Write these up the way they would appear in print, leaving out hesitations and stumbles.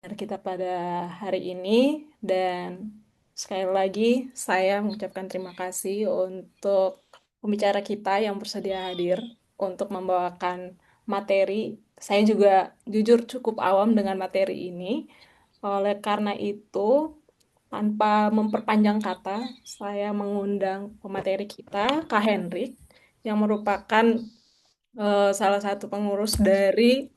kita pada hari ini, dan sekali lagi saya mengucapkan terima kasih untuk pembicara kita yang bersedia hadir untuk membawakan materi. Saya juga jujur cukup awam dengan materi ini. Oleh karena itu, tanpa memperpanjang kata, saya mengundang pemateri kita, Kak Hendrik, yang merupakan salah satu pengurus dari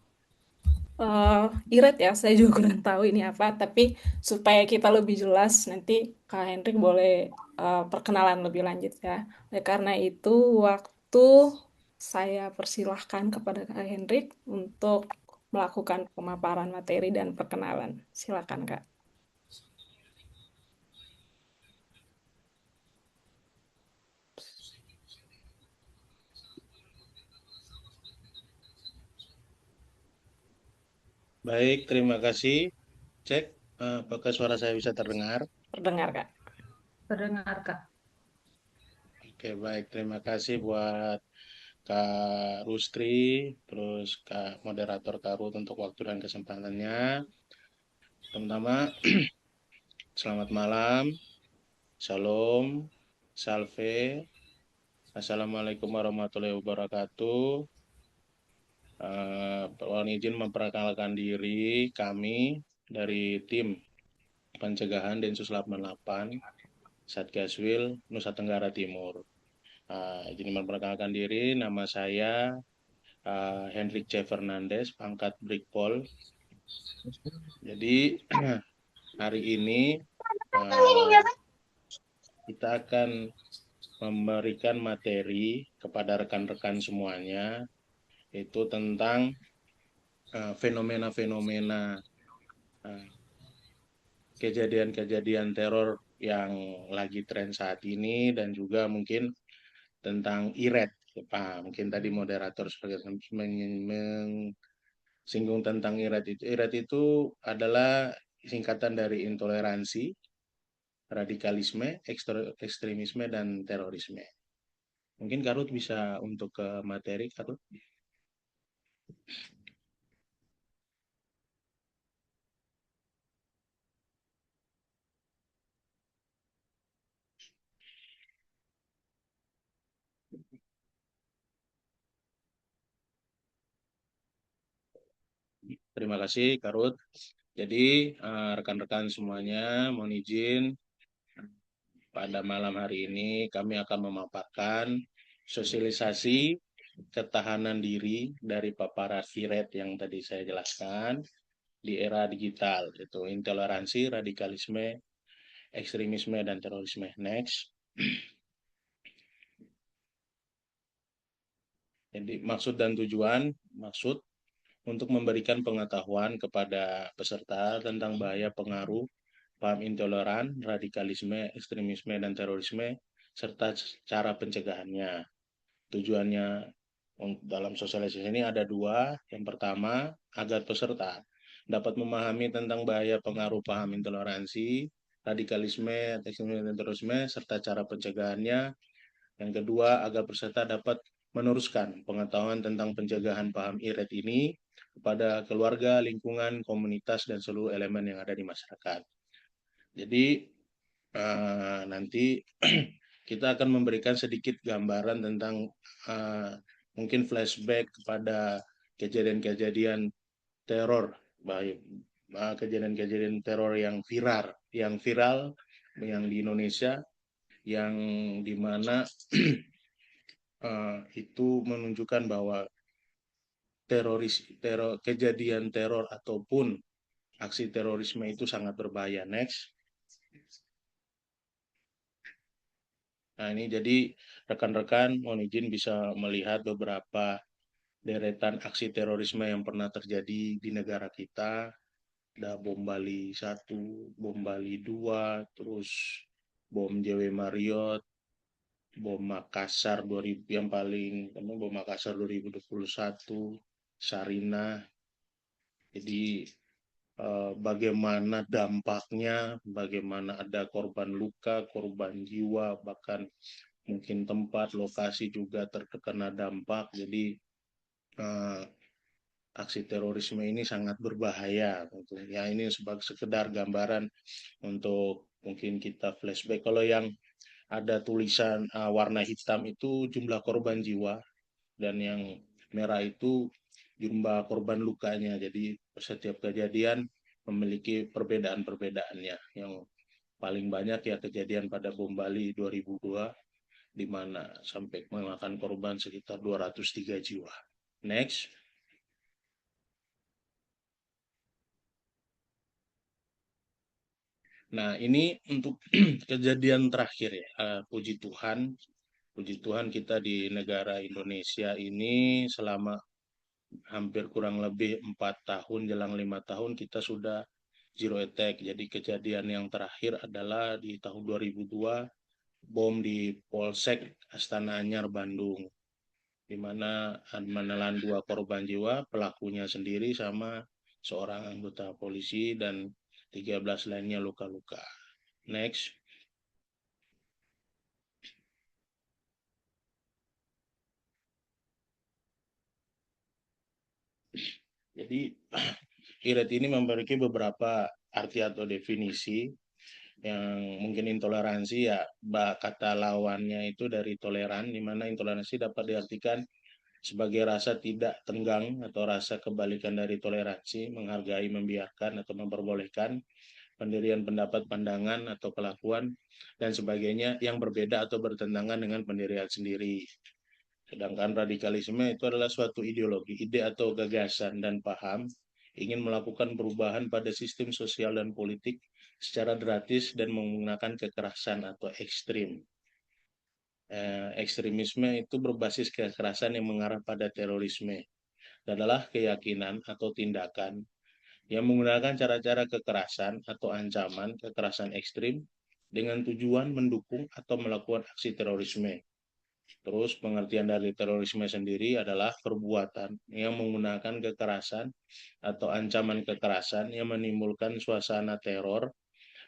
eh Iret ya, saya juga kurang tahu ini apa, tapi supaya kita lebih jelas, nanti Kak Hendrik boleh perkenalan lebih lanjut ya. Oleh karena itu, waktu saya persilahkan kepada Kak Hendrik untuk melakukan pemaparan materi dan perkenalan. Silakan, Kak. Baik, terima kasih. Cek, apakah suara saya bisa terdengar? Terdengar, Kak. Terdengar, Kak. Oke, baik. Terima kasih buat Kak Rustri, terus Kak Moderator Karut untuk waktu dan kesempatannya. Pertama, selamat malam, Shalom, Salve, Assalamualaikum warahmatullahi wabarakatuh. Mohon izin memperkenalkan diri kami dari tim pencegahan Densus 88 Satgaswil Nusa Tenggara Timur. Izin memperkenalkan diri, nama saya Hendrik C. Fernandes, pangkat Brigpol. Jadi hari ini uh, kita akan memberikan materi kepada rekan-rekan semuanya, itu tentang fenomena-fenomena uh, kejadian-kejadian teror yang lagi tren saat ini dan juga mungkin tentang IRET. Mungkin tadi moderator sebagai singgung tentang IRAT itu. IRAT itu adalah singkatan dari intoleransi, radikalisme, ekstremisme, dan terorisme. Mungkin Karut bisa untuk ke materi, Karut. Terima kasih, Karut. Jadi, rekan-rekan semuanya, mohon izin, pada malam hari ini kami akan memaparkan sosialisasi ketahanan diri dari paparan IRET yang tadi saya jelaskan di era digital, yaitu intoleransi, radikalisme, ekstremisme, dan terorisme. Next. Jadi maksud dan tujuan, maksud untuk memberikan pengetahuan kepada peserta tentang bahaya pengaruh paham intoleran, radikalisme, ekstremisme, dan terorisme, serta cara pencegahannya. Tujuannya dalam sosialisasi ini ada dua. Yang pertama, agar peserta dapat memahami tentang bahaya pengaruh paham intoleransi, radikalisme, ekstremisme, dan terorisme, serta cara pencegahannya. Yang kedua, agar peserta dapat meneruskan pengetahuan tentang pencegahan paham IRET ini kepada keluarga, lingkungan, komunitas, dan seluruh elemen yang ada di masyarakat. Jadi, nanti kita akan memberikan sedikit gambaran tentang mungkin flashback kepada kejadian-kejadian teror, baik kejadian-kejadian teror yang viral yang di Indonesia, yang dimana itu menunjukkan bahwa kejadian teror ataupun aksi terorisme itu sangat berbahaya. Next. Nah, ini jadi rekan-rekan mohon izin bisa melihat beberapa deretan aksi terorisme yang pernah terjadi di negara kita. Ada bom Bali 1, bom Bali 2, terus bom JW Marriott, bom Makassar 2000 yang paling bom Makassar 2021, Sarinah. Jadi bagaimana dampaknya, bagaimana ada korban luka, korban jiwa, bahkan mungkin tempat lokasi juga terkena dampak. Jadi aksi terorisme ini sangat berbahaya. Ya ini sebagai sekedar gambaran untuk mungkin kita flashback. Kalau yang ada tulisan warna hitam itu jumlah korban jiwa dan yang merah itu jumlah korban lukanya. Jadi setiap kejadian memiliki perbedaan-perbedaannya. Yang paling banyak ya kejadian pada bom Bali 2002 di mana sampai memakan korban sekitar 203 jiwa. Next. Nah, ini untuk kejadian terakhir ya. Puji Tuhan kita di negara Indonesia ini selama hampir kurang lebih 4 tahun, jelang 5 tahun kita sudah zero attack. Jadi kejadian yang terakhir adalah di tahun 2002, bom di Polsek Astana Anyar, Bandung, di mana menelan 2 korban jiwa, pelakunya sendiri sama seorang anggota polisi dan 13 lainnya luka-luka. Next. Jadi IRET ini memiliki beberapa arti atau definisi yang mungkin intoleransi ya kata lawannya itu dari toleran, di mana intoleransi dapat diartikan sebagai rasa tidak tenggang atau rasa kebalikan dari toleransi, menghargai, membiarkan atau memperbolehkan pendirian pendapat, pandangan atau kelakuan dan sebagainya yang berbeda atau bertentangan dengan pendirian sendiri. Sedangkan radikalisme itu adalah suatu ideologi, ide atau gagasan dan paham ingin melakukan perubahan pada sistem sosial dan politik secara drastis dan menggunakan kekerasan atau ekstrim. Ekstremisme itu berbasis kekerasan yang mengarah pada terorisme. Adalah keyakinan atau tindakan yang menggunakan cara-cara kekerasan atau ancaman kekerasan ekstrim dengan tujuan mendukung atau melakukan aksi terorisme. Terus pengertian dari terorisme sendiri adalah perbuatan yang menggunakan kekerasan atau ancaman kekerasan yang menimbulkan suasana teror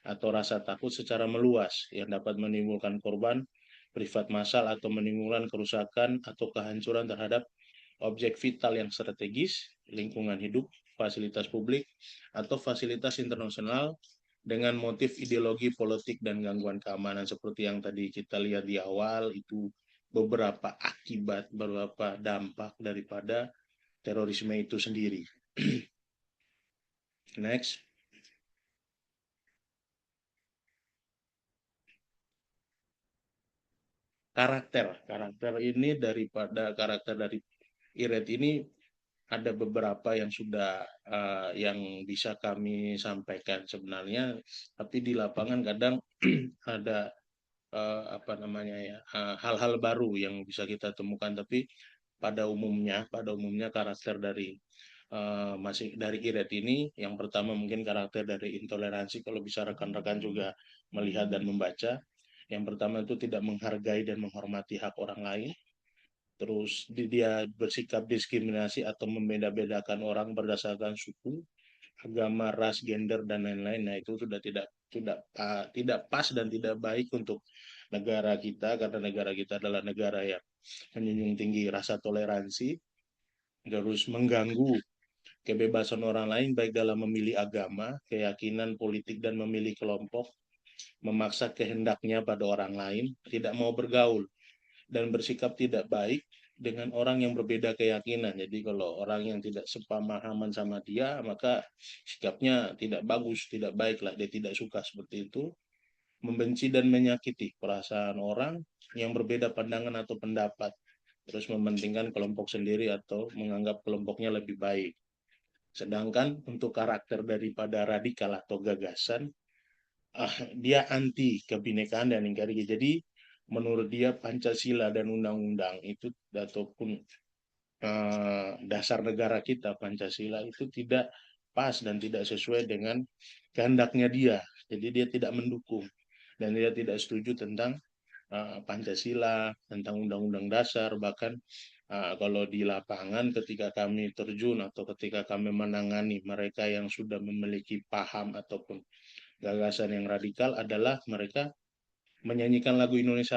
atau rasa takut secara meluas yang dapat menimbulkan korban privat massal atau menimbulkan kerusakan atau kehancuran terhadap objek vital yang strategis, lingkungan hidup, fasilitas publik, atau fasilitas internasional dengan motif ideologi politik dan gangguan keamanan seperti yang tadi kita lihat di awal itu beberapa akibat, beberapa dampak daripada terorisme itu sendiri. Next. Karakter ini daripada karakter dari IRET ini ada beberapa yang sudah yang bisa kami sampaikan sebenarnya, tapi di lapangan kadang ada apa namanya ya hal-hal baru yang bisa kita temukan. Tapi pada umumnya karakter dari masih dari IRET ini yang pertama mungkin karakter dari intoleransi, kalau bisa rekan-rekan juga melihat dan membaca. Yang pertama itu tidak menghargai dan menghormati hak orang lain. Terus dia bersikap diskriminasi atau membeda-bedakan orang berdasarkan suku, agama, ras, gender dan lain-lain. Nah, itu sudah tidak pas dan tidak baik untuk negara kita, karena negara kita adalah negara yang menjunjung tinggi rasa toleransi. Terus mengganggu kebebasan orang lain baik dalam memilih agama, keyakinan politik dan memilih kelompok, memaksa kehendaknya pada orang lain, tidak mau bergaul dan bersikap tidak baik dengan orang yang berbeda keyakinan. Jadi kalau orang yang tidak sepemahaman sama dia, maka sikapnya tidak bagus, tidak baik lah, dia tidak suka seperti itu. Membenci dan menyakiti perasaan orang yang berbeda pandangan atau pendapat, terus mementingkan kelompok sendiri atau menganggap kelompoknya lebih baik. Sedangkan untuk karakter daripada radikal atau gagasan, dia anti kebinekaan dan ingkari. Jadi menurut dia Pancasila dan undang-undang itu ataupun dasar negara kita Pancasila itu tidak pas dan tidak sesuai dengan kehendaknya dia. Jadi dia tidak mendukung dan dia tidak setuju tentang Pancasila, tentang undang-undang dasar. Bahkan kalau di lapangan ketika kami terjun atau ketika kami menangani mereka yang sudah memiliki paham ataupun gagasan yang radikal, adalah mereka menyanyikan lagu Indonesia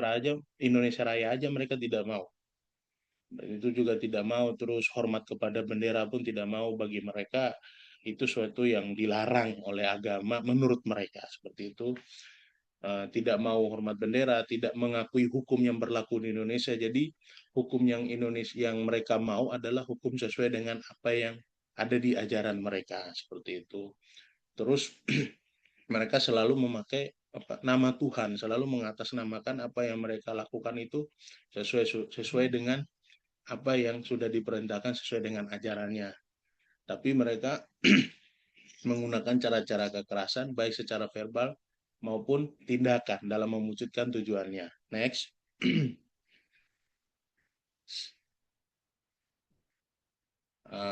Raya aja mereka tidak mau. Dan itu juga tidak mau, terus hormat kepada bendera pun tidak mau. Bagi mereka itu suatu yang dilarang oleh agama menurut mereka seperti itu. Tidak mau hormat bendera, tidak mengakui hukum yang berlaku di Indonesia. Jadi hukum yang Indonesia yang mereka mau adalah hukum sesuai dengan apa yang ada di ajaran mereka seperti itu. Terus mereka selalu memakai nama Tuhan, selalu mengatasnamakan apa yang mereka lakukan itu sesuai dengan apa yang sudah diperintahkan sesuai dengan ajarannya. Tapi mereka menggunakan cara-cara kekerasan baik secara verbal maupun tindakan dalam mewujudkan tujuannya. Next.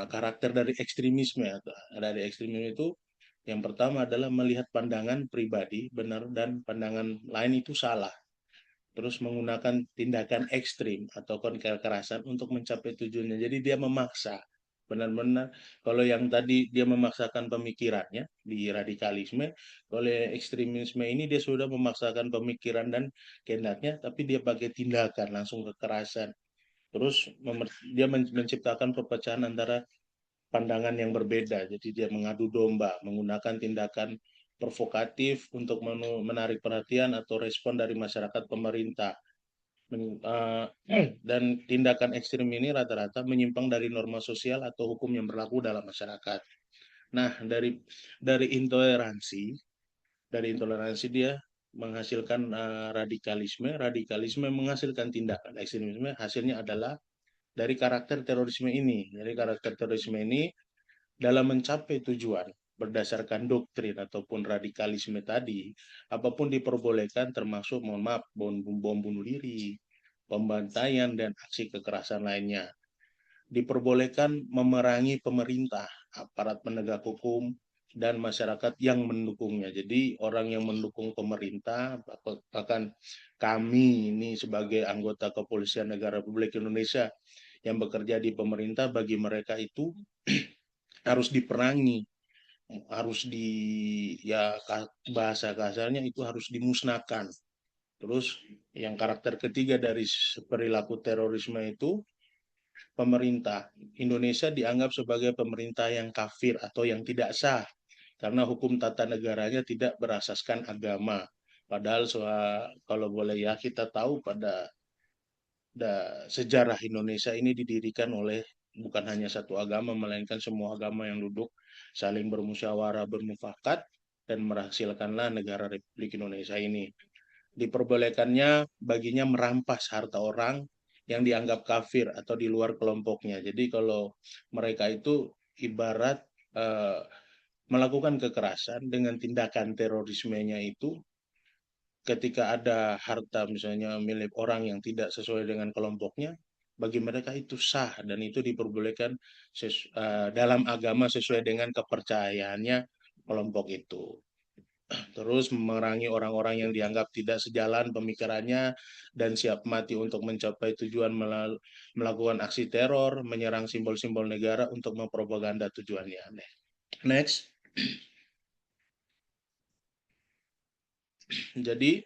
Karakter dari ekstremisme itu yang pertama adalah melihat pandangan pribadi benar dan pandangan lain itu salah, terus menggunakan tindakan ekstrim atau kekerasan untuk mencapai tujuannya. Jadi dia memaksa, benar-benar. Kalau yang tadi dia memaksakan pemikirannya di radikalisme, kalau ekstremisme ini dia sudah memaksakan pemikiran dan kehendaknya, tapi dia pakai tindakan langsung kekerasan. Terus dia menciptakan perpecahan antara pandangan yang berbeda. Jadi dia mengadu domba, menggunakan tindakan provokatif untuk menarik perhatian atau respon dari masyarakat pemerintah. Dan tindakan ekstrim ini rata-rata menyimpang dari norma sosial atau hukum yang berlaku dalam masyarakat. Nah, dari intoleransi dia menghasilkan radikalisme, radikalisme menghasilkan tindakan ekstremisme. Hasilnya adalah dari karakter terorisme ini. Jadi karakter terorisme ini dalam mencapai tujuan berdasarkan doktrin ataupun radikalisme tadi, apapun diperbolehkan, termasuk mohon maaf bom bunuh diri, pembantaian dan aksi kekerasan lainnya. Diperbolehkan memerangi pemerintah, aparat penegak hukum, dan masyarakat yang mendukungnya. Jadi orang yang mendukung pemerintah, bahkan kami ini sebagai anggota Kepolisian Negara Republik Indonesia yang bekerja di pemerintah, bagi mereka itu harus diperangi, harus ya bahasa kasarnya itu harus dimusnahkan. Terus yang karakter ketiga dari perilaku terorisme itu, pemerintah Indonesia dianggap sebagai pemerintah yang kafir atau yang tidak sah karena hukum tata negaranya tidak berasaskan agama. Padahal kalau boleh ya kita tahu pada sejarah Indonesia ini didirikan oleh bukan hanya satu agama, melainkan semua agama yang duduk saling bermusyawarah, bermufakat, dan menghasilkanlah negara Republik Indonesia ini. Diperbolehkannya baginya merampas harta orang yang dianggap kafir atau di luar kelompoknya. Jadi kalau mereka itu ibarat eh, melakukan kekerasan dengan tindakan terorismenya itu, ketika ada harta misalnya milik orang yang tidak sesuai dengan kelompoknya, bagi mereka itu sah dan itu diperbolehkan dalam agama sesuai dengan kepercayaannya kelompok itu. Terus memerangi orang-orang yang dianggap tidak sejalan pemikirannya dan siap mati untuk mencapai tujuan melakukan aksi teror, menyerang simbol-simbol negara untuk mempropaganda tujuannya. Next. Jadi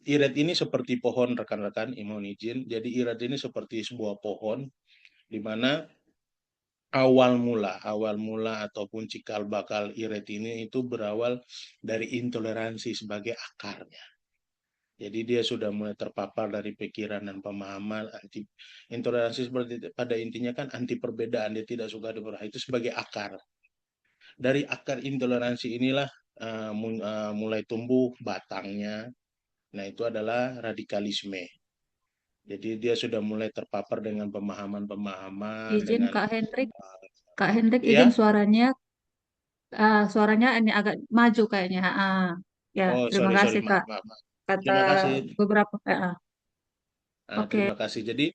iret ini seperti pohon, rekan-rekan, mohon izin. Jadi iret ini seperti sebuah pohon di mana awal mula ataupun cikal bakal iret ini itu berawal dari intoleransi sebagai akarnya. Jadi dia sudah mulai terpapar dari pikiran dan pemahaman anti intoleransi, seperti pada intinya kan anti perbedaan, dia tidak suka diperbedaan, itu sebagai akar. Dari akar intoleransi inilah mulai tumbuh batangnya. Nah, itu adalah radikalisme. Jadi dia sudah mulai terpapar dengan pemahaman-pemahaman Izin dengan Kak Hendrik. uh, Kak Hendrik izin ya. suaranya ini agak maju kayaknya. Ya, Oh, terima sorry sorry, kasih maaf Kak. maaf, maaf. Kata Terima kasih. beberapa Oke. Terima kasih. Jadi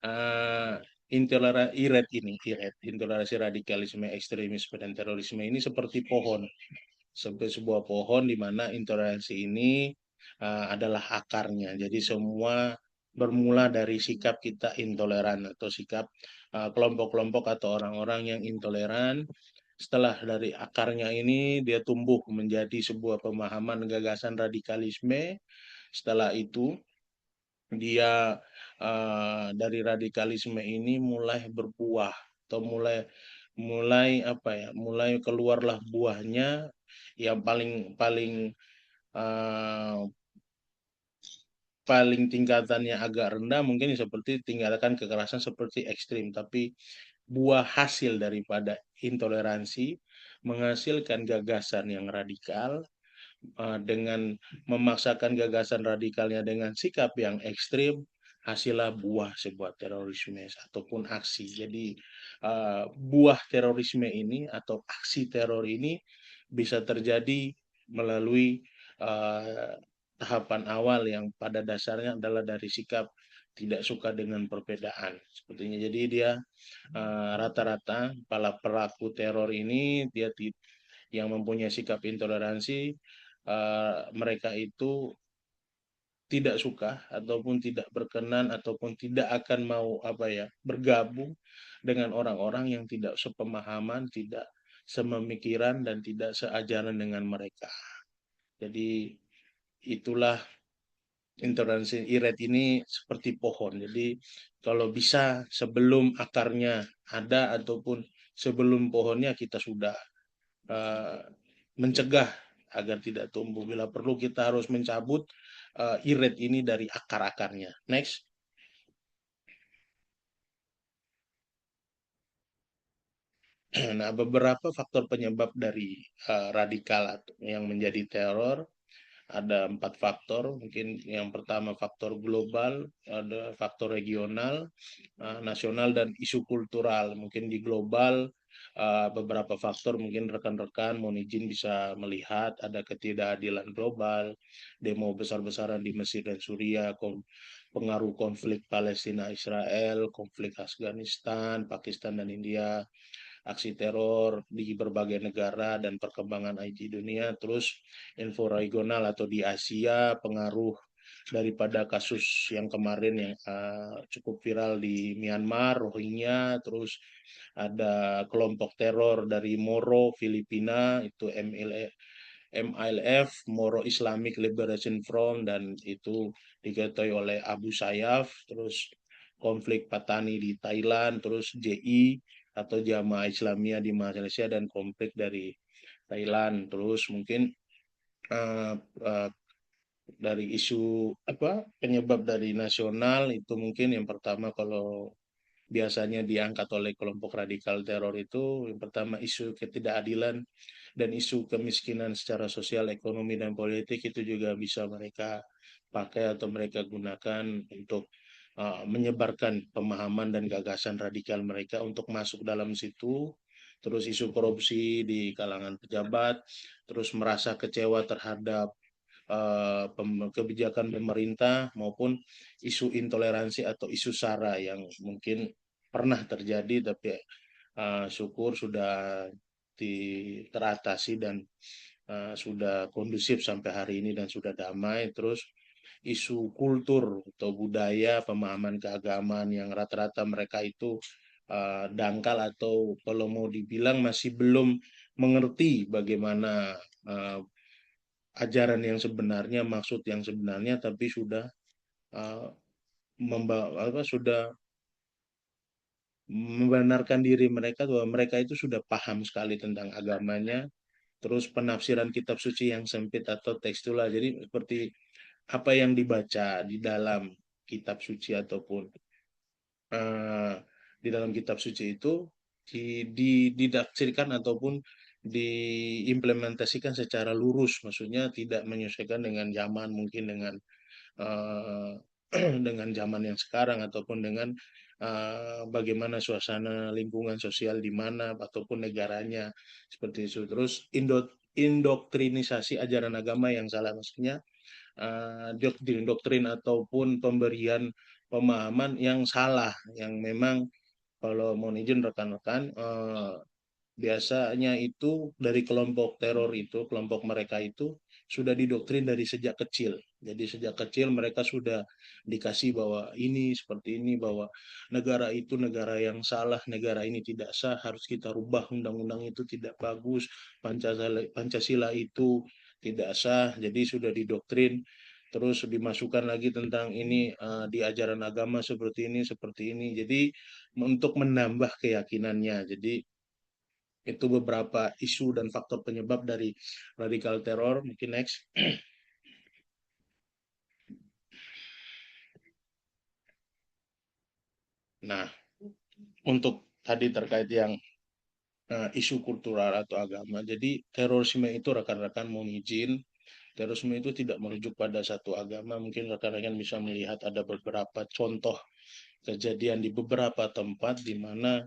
uh, intoleransi radikalisme, ekstremisme dan terorisme ini seperti pohon, seperti sebuah pohon di mana intoleransi ini adalah akarnya. Jadi semua bermula dari sikap kita intoleran atau sikap kelompok-kelompok atau orang-orang yang intoleran. Setelah dari akarnya ini dia tumbuh menjadi sebuah pemahaman gagasan radikalisme. Setelah itu dia dari radikalisme ini mulai berbuah atau mulai mulai apa ya, mulai keluarlah buahnya yang paling paling eh, paling tingkatannya agak rendah mungkin seperti tinggalkan kekerasan seperti ekstrim, tapi buah hasil daripada intoleransi menghasilkan gagasan yang radikal, dengan memaksakan gagasan radikalnya dengan sikap yang ekstrim, hasillah buah sebuah terorisme ataupun aksi. Jadi buah terorisme ini atau aksi teror ini bisa terjadi melalui eh, tahapan awal yang pada dasarnya adalah dari sikap tidak suka dengan perbedaan. Sepertinya jadi dia rata-rata para pelaku teror ini dia yang mempunyai sikap intoleransi, mereka itu tidak suka ataupun tidak berkenan ataupun tidak akan mau apa ya bergabung dengan orang-orang yang tidak sepemahaman, tidak sememikiran dan tidak seajaran dengan mereka. Jadi itulah intoleransi iret ini seperti pohon. Jadi kalau bisa sebelum akarnya ada ataupun sebelum pohonnya kita sudah eh, mencegah agar tidak tumbuh. Bila perlu kita harus mencabut iret ini dari akar-akarnya. Next. Nah, beberapa faktor penyebab dari radikal yang menjadi teror ada 4 faktor. Mungkin yang pertama faktor global, ada faktor regional, nasional, dan isu kultural. Mungkin di global beberapa faktor mungkin rekan-rekan mohon izin bisa melihat ada ketidakadilan global, demo besar-besaran di Mesir dan Suriah, pengaruh konflik Palestina Israel, konflik Afghanistan, Pakistan dan India, aksi teror di berbagai negara dan perkembangan IT dunia, terus info regional atau di Asia, pengaruh daripada kasus yang kemarin yang cukup viral di Myanmar, Rohingya, terus ada kelompok teror dari Moro, Filipina, itu MILF, Moro Islamic Liberation Front, dan itu diketahui oleh Abu Sayyaf, terus konflik Patani di Thailand, terus JI atau Jamaah Islamiyah di Malaysia dan konflik dari Thailand, terus mungkin uh, uh, dari isu apa penyebab dari nasional itu mungkin yang pertama kalau biasanya diangkat oleh kelompok radikal teror itu yang pertama isu ketidakadilan dan isu kemiskinan secara sosial, ekonomi, dan politik itu juga bisa mereka pakai atau mereka gunakan untuk menyebarkan pemahaman dan gagasan radikal mereka untuk masuk dalam situ. Terus isu korupsi di kalangan pejabat, terus merasa kecewa terhadap kebijakan pemerintah maupun isu intoleransi atau isu SARA yang mungkin pernah terjadi tapi syukur sudah teratasi dan sudah kondusif sampai hari ini dan sudah damai. Terus isu kultur atau budaya, pemahaman keagamaan yang rata-rata mereka itu dangkal atau kalau mau dibilang masih belum mengerti bagaimana uh, ajaran yang sebenarnya, maksud yang sebenarnya, tapi sudah uh, sudah membenarkan diri mereka bahwa mereka itu sudah paham sekali tentang agamanya, terus penafsiran kitab suci yang sempit atau tekstual. Jadi seperti apa yang dibaca di dalam kitab suci ataupun eh, di dalam kitab suci itu didafsirkan ataupun diimplementasikan secara lurus, maksudnya tidak menyesuaikan dengan zaman, mungkin dengan eh, dengan zaman yang sekarang ataupun dengan bagaimana suasana lingkungan sosial di mana ataupun negaranya seperti itu. Terus indoktrinisasi ajaran agama yang salah, maksudnya doktrin ataupun pemberian pemahaman yang salah yang memang kalau mohon izin rekan-rekan biasanya itu dari kelompok teror itu, kelompok mereka itu sudah didoktrin dari sejak kecil. Jadi sejak kecil mereka sudah dikasih bahwa ini seperti ini, bahwa negara itu negara yang salah, negara ini tidak sah, harus kita rubah undang-undang itu tidak bagus, Pancasila itu tidak sah. Jadi sudah didoktrin terus dimasukkan lagi tentang ini di ajaran agama seperti ini, seperti ini. Jadi untuk menambah keyakinannya. Jadi itu beberapa isu dan faktor penyebab dari radikal teror. Mungkin next. Nah, untuk tadi terkait yang isu kultural atau agama. Jadi terorisme itu rekan-rekan mohon izin, terorisme itu tidak merujuk pada satu agama. Mungkin rekan-rekan bisa melihat ada beberapa contoh kejadian di beberapa tempat di mana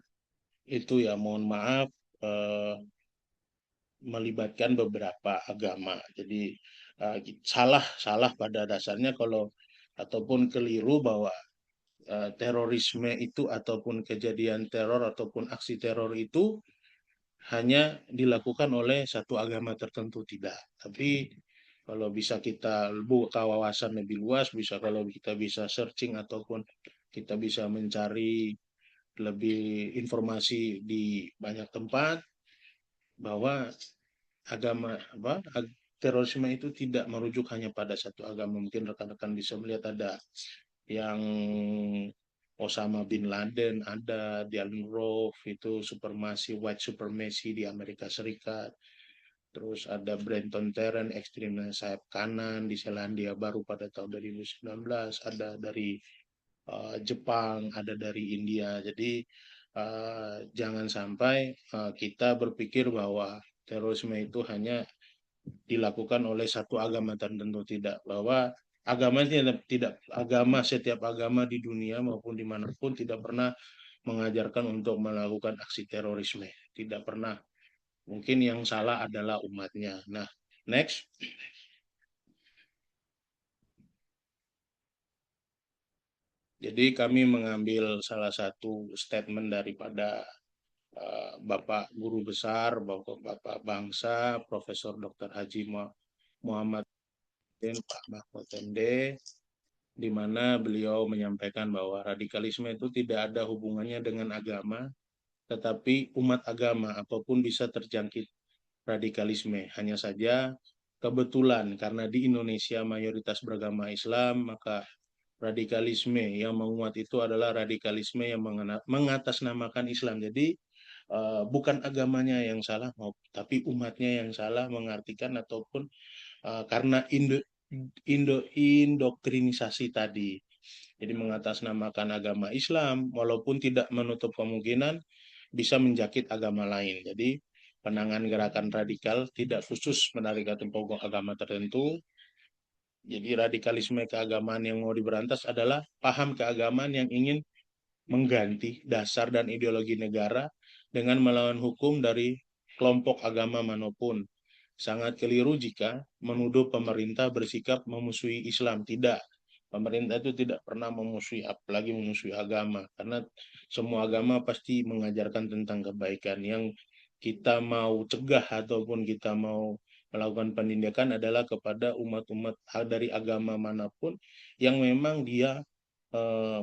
itu ya mohon maaf eh, melibatkan beberapa agama. Jadi salah salah pada dasarnya kalau ataupun keliru bahwa terorisme itu ataupun kejadian teror ataupun aksi teror itu hanya dilakukan oleh satu agama tertentu tidak. Tapi kalau bisa kita buka wawasan lebih luas, bisa kalau kita bisa searching ataupun kita bisa mencari lebih informasi di banyak tempat bahwa agama terorisme itu tidak merujuk hanya pada satu agama. Mungkin rekan-rekan bisa melihat ada yang Osama bin Laden, ada di Roof itu supremasi white supremacy di Amerika Serikat. Terus ada Brenton Tarrant ekstremis sayap kanan di Selandia Baru pada tahun 2019, ada dari Jepang, ada dari India. Jadi jangan sampai kita berpikir bahwa terorisme itu hanya dilakukan oleh satu agama tertentu, tidak, bahwa agama tidak agama setiap agama di dunia maupun dimanapun tidak pernah mengajarkan untuk melakukan aksi terorisme, tidak pernah. Mungkin yang salah adalah umatnya. Nah, next. Jadi kami mengambil salah satu statement daripada Bapak Guru Besar, Bapak Bangsa, Profesor Dr. Haji Muhammad bin Pak Mahfud MD, di mana beliau menyampaikan bahwa radikalisme itu tidak ada hubungannya dengan agama, tetapi umat agama apapun bisa terjangkit radikalisme. Hanya saja kebetulan karena di Indonesia mayoritas beragama Islam, maka radikalisme yang menguat itu adalah radikalisme yang mengatasnamakan Islam. Jadi bukan agamanya yang salah, tapi umatnya yang salah mengartikan ataupun karena indoktrinisasi tadi. Jadi mengatasnamakan agama Islam, walaupun tidak menutup kemungkinan bisa menjakit agama lain. Jadi penanganan gerakan radikal tidak khusus menarik pokok agama tertentu. Jadi radikalisme keagamaan yang mau diberantas adalah paham keagamaan yang ingin mengganti dasar dan ideologi negara dengan melawan hukum dari kelompok agama manapun. Sangat keliru jika menuduh pemerintah bersikap memusuhi Islam. Tidak. Pemerintah itu tidak pernah memusuhi, apalagi memusuhi agama. Karena semua agama pasti mengajarkan tentang kebaikan. Yang kita mau cegah ataupun kita mau melakukan penindakan adalah kepada umat-umat dari agama manapun yang memang dia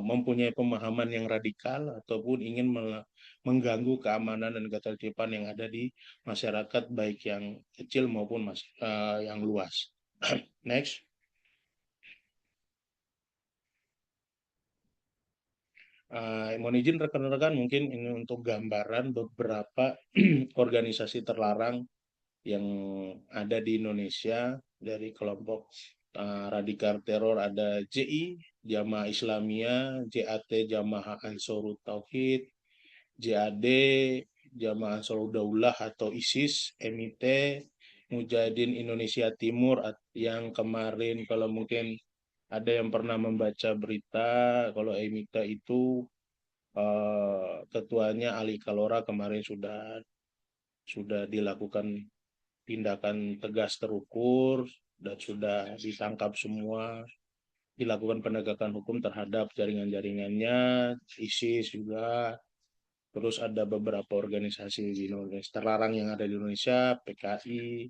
mempunyai pemahaman yang radikal ataupun ingin mengganggu keamanan dan ketertiban yang ada di masyarakat baik yang kecil maupun yang luas. Next. Mohon izin rekan-rekan mungkin ini untuk gambaran beberapa organisasi terlarang yang ada di Indonesia dari kelompok radikal teror. Ada JI, Jamaah Islamiyah, JAT, Jamaah Ansarut Tauhid, JAD, Jamaah Ansarud Daulah atau ISIS, MIT, Mujahidin Indonesia Timur yang kemarin kalau mungkin ada yang pernah membaca berita kalau MIT itu ketuanya Ali Kalora kemarin sudah dilakukan tindakan tegas terukur dan sudah ditangkap semua, dilakukan penegakan hukum terhadap jaringan-jaringannya, ISIS juga. Terus ada beberapa organisasi di Indonesia terlarang yang ada di Indonesia, PKI,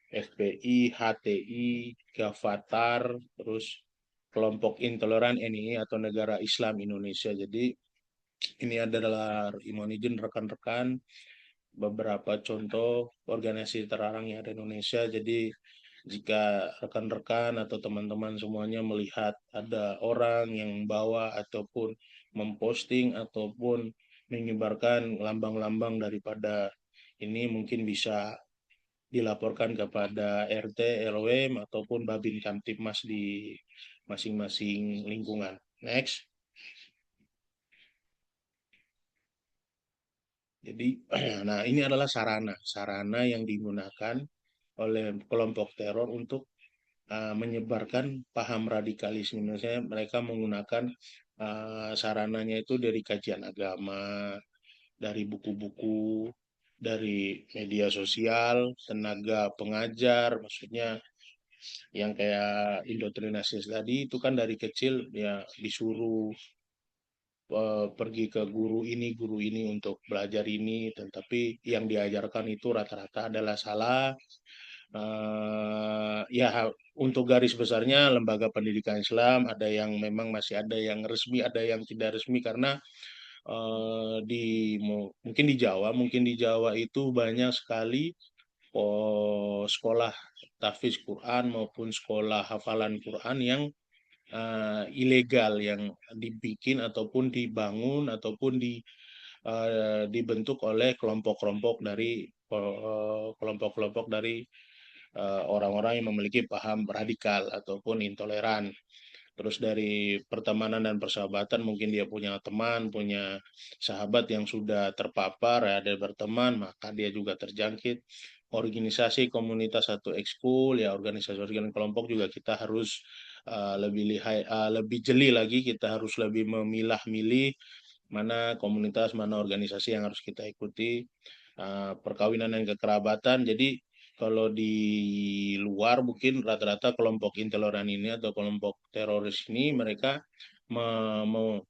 FPI, HTI, Gavatar, terus kelompok intoleran NII atau Negara Islam Indonesia. Jadi ini adalah mohon izin rekan-rekan beberapa contoh organisasi terlarang yang ada di Indonesia. Jadi Jika rekan-rekan atau teman-teman semuanya melihat ada orang yang membawa ataupun memposting ataupun menyebarkan lambang-lambang daripada ini, mungkin bisa dilaporkan kepada RT, RW, ataupun Babin Kamtibmas di masing-masing lingkungan. Next. Jadi, nah ini adalah sarana yang digunakan oleh kelompok teror untuk menyebarkan paham radikalisme. Misalnya mereka menggunakan sarananya itu dari kajian agama, dari buku-buku, dari media sosial, tenaga pengajar, maksudnya yang kayak indoktrinasi tadi itu kan dari kecil ya disuruh pergi ke guru ini untuk belajar ini, tetapi yang diajarkan itu rata-rata adalah salah. Ya, untuk garis besarnya lembaga pendidikan Islam ada yang memang masih ada yang resmi, ada yang tidak resmi karena mungkin di Jawa itu banyak sekali sekolah tahfiz Quran maupun sekolah hafalan Quran yang ilegal, yang dibikin ataupun dibangun ataupun dibentuk oleh kelompok-kelompok dari orang-orang yang memiliki paham radikal ataupun intoleran. Terus dari pertemanan dan persahabatan, mungkin dia punya teman, punya sahabat yang sudah terpapar, ya, dia berteman, maka dia juga terjangkit. Organisasi, komunitas atau ekskul, ya organisasi organisasi kelompok juga kita harus lebih jeli lagi, kita harus lebih memilah-milih mana komunitas, mana organisasi yang harus kita ikuti. Perkawinan dan kekerabatan. Jadi kalau di luar mungkin rata-rata kelompok intoleran ini atau kelompok teroris ini mereka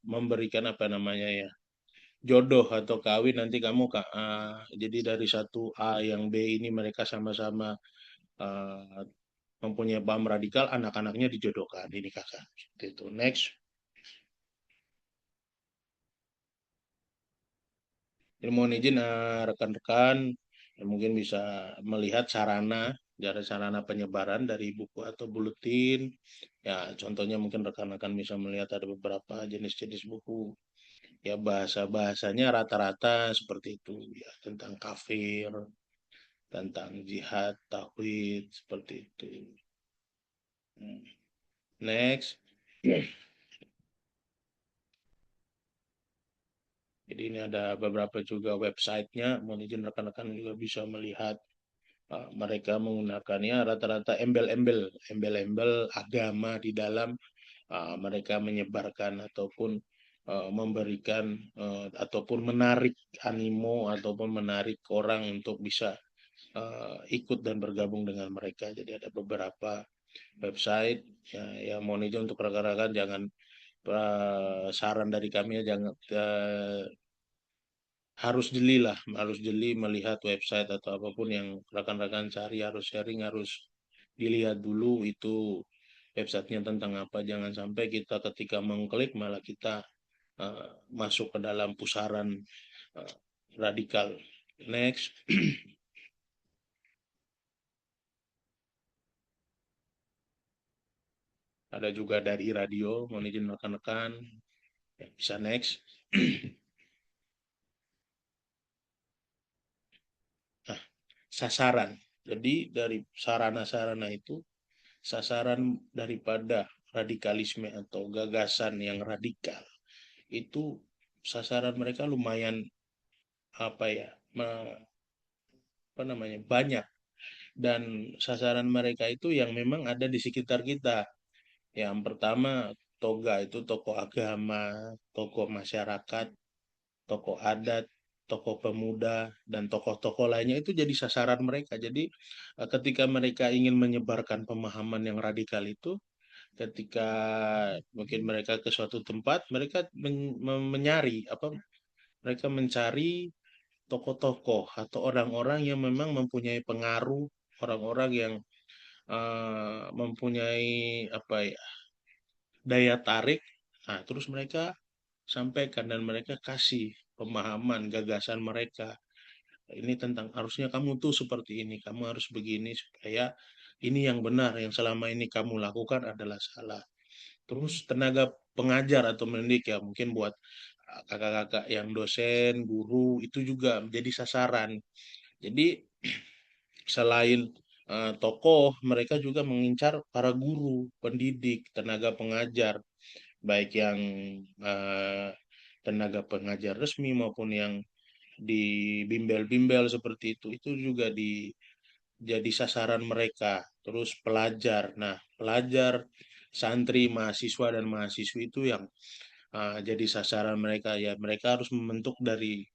memberikan apa namanya ya, jodoh atau kawin nanti kamu jadi dari satu A yang B ini mereka sama-sama uh, mempunyai paham radikal, anak-anaknya dijodohkan ini kakak. Seperti itu. Next. Jadi mohon izin rekan-rekan mungkin bisa melihat dari sarana penyebaran dari buku atau buletin. Ya, contohnya mungkin rekan-rekan bisa melihat ada beberapa jenis-jenis buku. Ya, bahasa-bahasanya rata-rata seperti itu. Ya, tentang kafir, tentang jihad, tauhid, seperti itu. Next. Jadi ini ada beberapa juga websitenya. Mohon izin rekan-rekan juga bisa melihat. Mereka menggunakannya rata-rata embel-embel agama di dalam. Mereka menyebarkan ataupun memberikan ataupun menarik animo ataupun menarik orang untuk bisa ikut dan bergabung dengan mereka. Jadi ada beberapa website ya, ya mohon izin untuk rekan-rekan jangan saran dari kami ya, jangan harus jeli melihat website atau apapun yang rekan-rekan cari, harus sharing, harus dilihat dulu itu websitenya tentang apa. Jangan sampai kita ketika mengklik malah kita masuk ke dalam pusaran uh, radikal. Next. Ada juga dari radio, mohon izin rekan-rekan. Ya, bisa next. Nah, sasaran. Jadi dari sarana-sarana itu, sasaran daripada radikalisme atau gagasan yang radikal itu sasaran mereka lumayan apa ya, apa namanya, banyak, dan sasaran mereka itu yang memang ada di sekitar kita. Yang pertama, toga itu tokoh agama, tokoh masyarakat, tokoh adat, tokoh pemuda, dan tokoh-tokoh lainnya itu jadi sasaran mereka. Jadi ketika mereka ingin menyebarkan pemahaman yang radikal itu, ketika mungkin mereka ke suatu tempat, mereka mencari apa? Mereka mencari tokoh-tokoh atau orang-orang yang memang mempunyai pengaruh, orang-orang yang mempunyai apa ya, daya tarik. Nah, terus mereka sampaikan dan mereka kasih pemahaman, gagasan mereka. Ini tentang harusnya kamu tuh seperti ini, kamu harus begini supaya ini yang benar, yang selama ini kamu lakukan adalah salah. Terus tenaga pengajar atau mendidik ya mungkin buat kakak-kakak yang dosen, guru itu juga menjadi sasaran. Jadi selain tokoh, mereka juga mengincar para guru, pendidik, tenaga pengajar, baik yang eh, tenaga pengajar resmi maupun yang di bimbel-bimbel seperti itu juga jadi sasaran mereka. Terus pelajar, nah pelajar, santri, mahasiswa dan mahasiswi itu yang jadi sasaran mereka ya. Mereka harus membentuk dari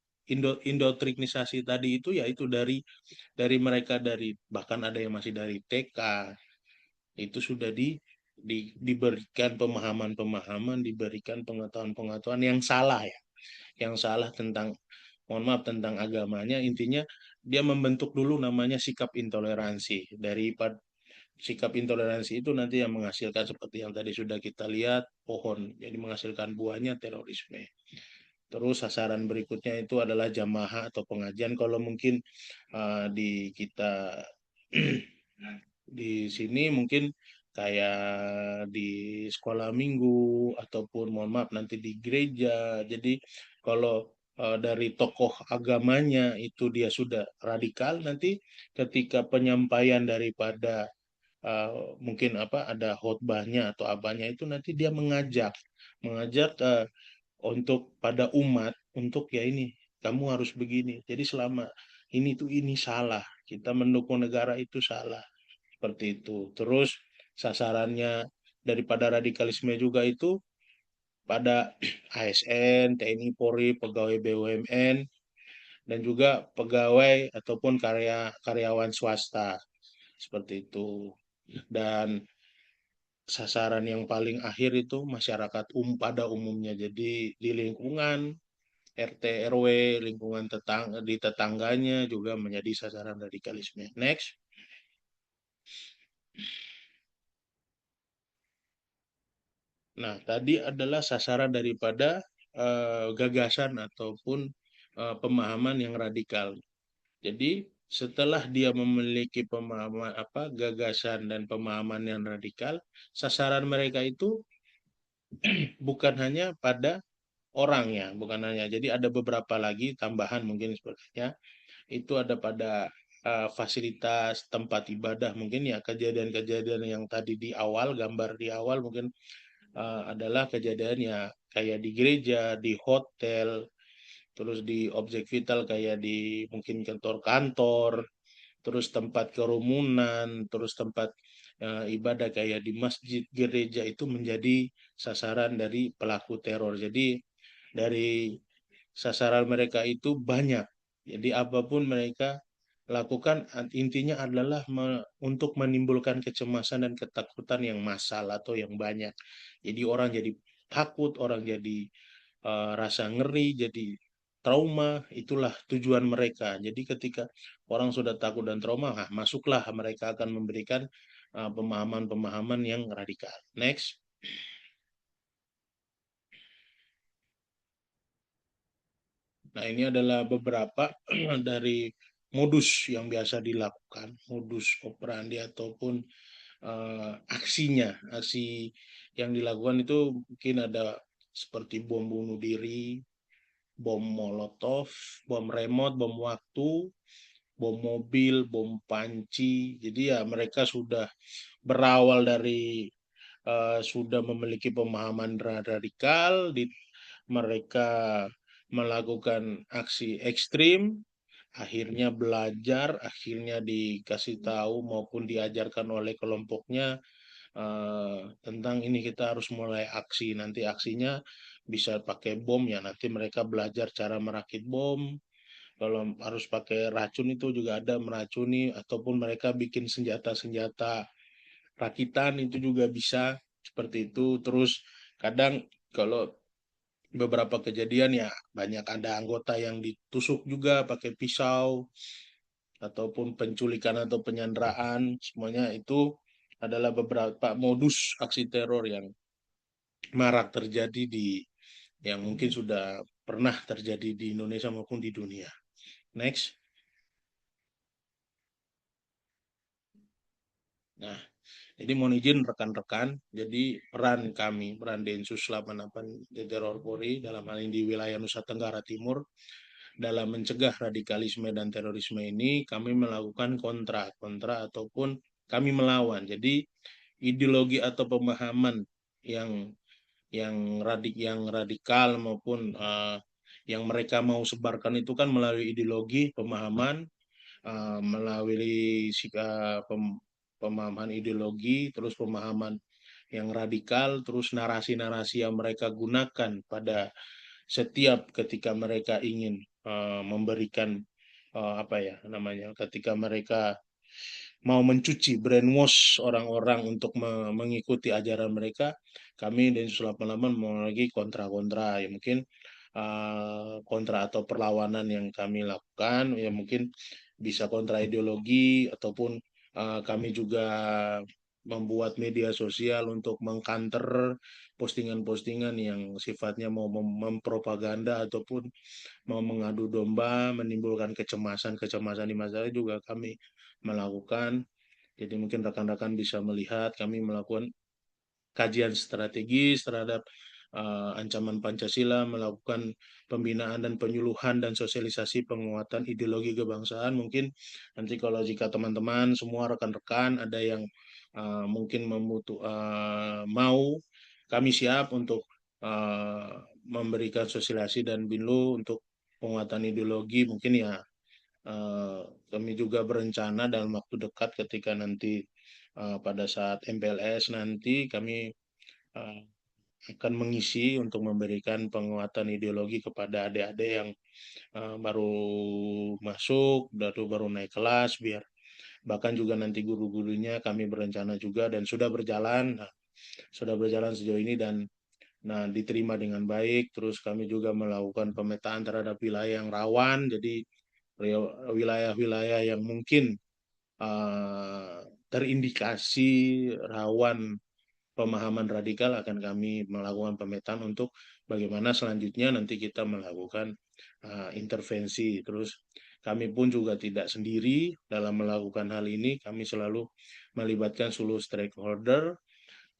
indoktrinisasi tadi itu ya itu dari mereka dari bahkan ada yang masih dari TK itu sudah diberikan pemahaman-pemahaman, diberikan pengetahuan-pengetahuan yang salah ya, yang salah tentang mohon maaf tentang agamanya. Intinya dia membentuk dulu namanya sikap intoleransi. Dari sikap intoleransi itu nanti yang menghasilkan seperti yang tadi sudah kita lihat pohon, jadi menghasilkan buahnya terorisme. Terus sasaran berikutnya itu adalah jamaah atau pengajian. Kalau mungkin di kita di sini mungkin kayak di sekolah minggu ataupun mohon maaf nanti di gereja. Jadi kalau dari tokoh agamanya itu dia sudah radikal, nanti ketika penyampaian daripada mungkin apa ada khotbahnya atau apanya itu nanti dia mengajak untuk pada umat untuk ya ini kamu harus begini. Jadi selama ini tuh ini salah, kita mendukung negara itu salah seperti itu. Terus sasarannya daripada radikalisme juga itu pada ASN, TNI, Polri, pegawai BUMN dan juga pegawai ataupun karyawan swasta seperti itu. Dan sasaran yang paling akhir itu masyarakat pada umumnya. Jadi di lingkungan RT RW, lingkungan di tetangganya juga menjadi sasaran radikalisme. Next. Nah, tadi adalah sasaran daripada gagasan ataupun pemahaman yang radikal. Jadi setelah dia memiliki pemahaman apa gagasan dan pemahaman yang radikal, sasaran mereka itu bukan hanya pada orangnya, bukan hanya. Jadi ada beberapa lagi tambahan mungkin sepertinya itu ada pada fasilitas tempat ibadah mungkin ya kejadian-kejadian yang tadi di awal gambar di awal mungkin adalah kejadian ya kayak di gereja, di hotel, terus di objek vital kayak di mungkin kantor-kantor, terus tempat kerumunan, terus tempat ibadah kayak di masjid, gereja itu menjadi sasaran dari pelaku teror. Jadi dari sasaran mereka itu banyak. Jadi apapun mereka lakukan intinya adalah untuk menimbulkan kecemasan dan ketakutan yang massal atau yang banyak. Jadi orang jadi takut, orang jadi rasa ngeri, jadi trauma, itulah tujuan mereka. Jadi ketika orang sudah takut dan trauma, nah, masuklah mereka akan memberikan pemahaman-pemahaman yang radikal. Next. Nah, ini adalah beberapa dari modus yang biasa dilakukan, modus operandi ataupun aksinya. Aksi yang dilakukan itu mungkin ada seperti bom bunuh diri, bom molotov, bom remote, bom waktu, bom mobil, bom panci. Jadi ya mereka sudah berawal dari sudah memiliki pemahaman radikal, mereka melakukan aksi ekstrim, akhirnya belajar, akhirnya dikasih tahu maupun diajarkan oleh kelompoknya tentang ini kita harus mulai aksi. Nanti aksinya bisa pakai bom ya, nanti mereka belajar cara merakit bom. Kalau harus pakai racun itu juga ada meracuni ataupun mereka bikin senjata-senjata rakitan itu juga bisa seperti itu. Terus kadang kalau beberapa kejadian ya banyak ada anggota yang ditusuk juga pakai pisau ataupun penculikan atau penyanderaan semuanya itu adalah beberapa modus aksi teror yang marak terjadi yang mungkin sudah pernah terjadi di Indonesia maupun di dunia. Next. Nah, jadi mohon izin rekan-rekan, jadi peran Densus 88 Teror Polri dalam hal ini di wilayah Nusa Tenggara Timur dalam mencegah radikalisme dan terorisme ini kami melakukan kontra ataupun kami melawan. Jadi ideologi atau pemahaman yang yang radikal maupun yang mereka mau sebarkan itu kan melalui ideologi, pemahaman, melalui pemahaman ideologi, terus pemahaman yang radikal, terus narasi-narasi yang mereka gunakan pada setiap ketika mereka ingin memberikan apa ya namanya, ketika mereka mau mencuci brainwash orang-orang untuk mengikuti ajaran mereka, kami Densus 88 mau lagi kontra-kontra ya mungkin kontra atau perlawanan yang kami lakukan ya mungkin bisa kontra ideologi ataupun kami juga membuat media sosial untuk mengkanter postingan-postingan yang sifatnya mau mempropaganda ataupun mau mengadu domba, menimbulkan kecemasan-kecemasan di masyarakat juga kami melakukan. Jadi mungkin rekan-rekan bisa melihat kami melakukan kajian strategis terhadap ancaman Pancasila, melakukan pembinaan dan penyuluhan dan sosialisasi penguatan ideologi kebangsaan. Mungkin nanti kalau jika teman-teman semua rekan-rekan ada yang mungkin mau, kami siap untuk memberikan sosialisasi dan binlu untuk penguatan ideologi. Mungkin ya eh, kami juga berencana dalam waktu dekat ketika nanti pada saat MPLS nanti kami eh, akan mengisi untuk memberikan penguatan ideologi kepada adik-adik yang baru masuk, baru naik kelas, biar bahkan juga nanti guru-gurunya kami berencana juga dan sudah berjalan sejauh ini dan nah diterima dengan baik. Terus kami juga melakukan pemetaan terhadap wilayah yang rawan, jadi wilayah-wilayah yang mungkin terindikasi rawan pemahaman radikal akan kami melakukan pemetaan untuk bagaimana selanjutnya nanti kita melakukan intervensi. Terus kami pun juga tidak sendiri dalam melakukan hal ini, kami selalu melibatkan seluruh stakeholder,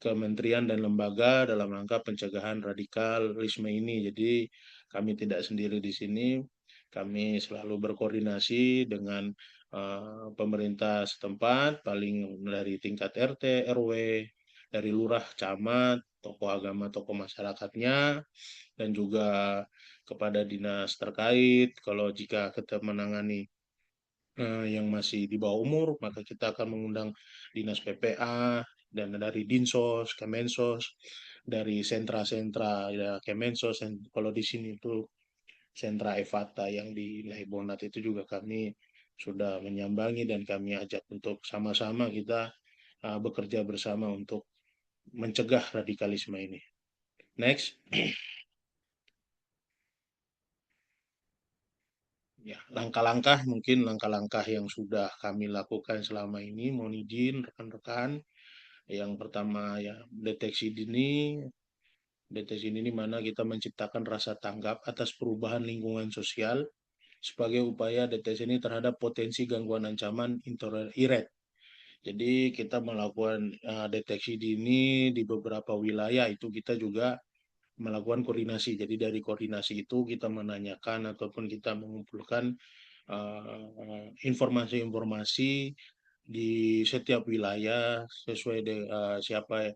kementerian dan lembaga dalam rangka pencegahan radikalisme ini. Jadi kami tidak sendiri di sini, kami selalu berkoordinasi dengan pemerintah setempat, paling dari tingkat RT, RW, dari lurah, camat, tokoh agama, tokoh masyarakatnya, dan juga kepada dinas terkait. Kalau jika kita menangani yang masih di bawah umur, maka kita akan mengundang dinas PPA dan dari Dinsos, Kemensos, dari sentra-sentra ya Kemensos, dan kalau di sini itu sentra Evata yang di Laibonat itu juga kami sudah menyambangi dan kami ajak untuk sama-sama kita bekerja bersama untuk mencegah radikalisme ini. Next. Ya, langkah-langkah mungkin langkah-langkah yang sudah kami lakukan selama ini, mohon izin rekan-rekan. Yang pertama ya deteksi dini mana kita menciptakan rasa tanggap atas perubahan lingkungan sosial sebagai upaya deteksi ini terhadap potensi gangguan ancaman IRED. Jadi kita melakukan deteksi dini di beberapa wilayah itu kita juga melakukan koordinasi. Jadi dari koordinasi itu kita menanyakan ataupun kita mengumpulkan informasi-informasi di setiap wilayah sesuai dengan siapa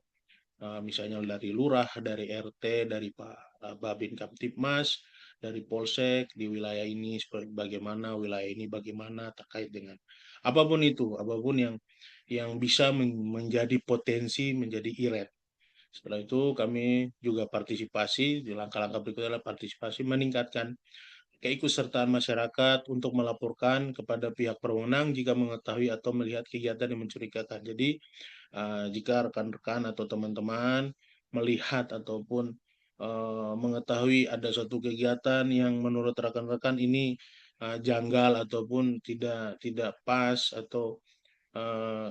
misalnya dari lurah, dari RT, dari Pak Babin Kamtipmas, dari Polsek di wilayah ini seperti bagaimana, wilayah ini bagaimana terkait dengan apapun itu, apapun yang bisa menjadi potensi menjadi IRED. Setelah itu kami juga partisipasi di langkah-langkah berikutnya adalah partisipasi meningkatkan keikutsertaan masyarakat untuk melaporkan kepada pihak berwenang jika mengetahui atau melihat kegiatan yang mencurigakan. Jadi, jika rekan-rekan atau teman-teman melihat ataupun mengetahui ada suatu kegiatan yang menurut rekan-rekan ini janggal ataupun tidak pas atau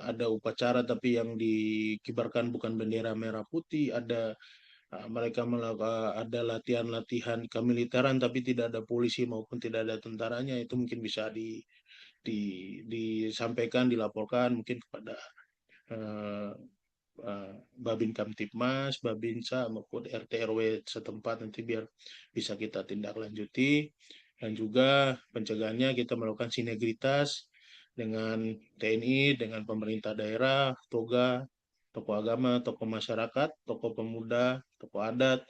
ada upacara tapi yang dikibarkan bukan bendera merah putih, mereka melakukan ada latihan-latihan kemiliteran tapi tidak ada polisi maupun tidak ada tentaranya, itu mungkin bisa disampaikan, dilaporkan mungkin kepada eh, Babin Kamtipmas, Babinsa maupun RT RW setempat nanti biar bisa kita tindak lanjuti. Dan juga pencegahannya kita melakukan sinergitas dengan TNI, dengan pemerintah daerah, toga, tokoh agama, tokoh masyarakat, tokoh pemuda, tokoh adat,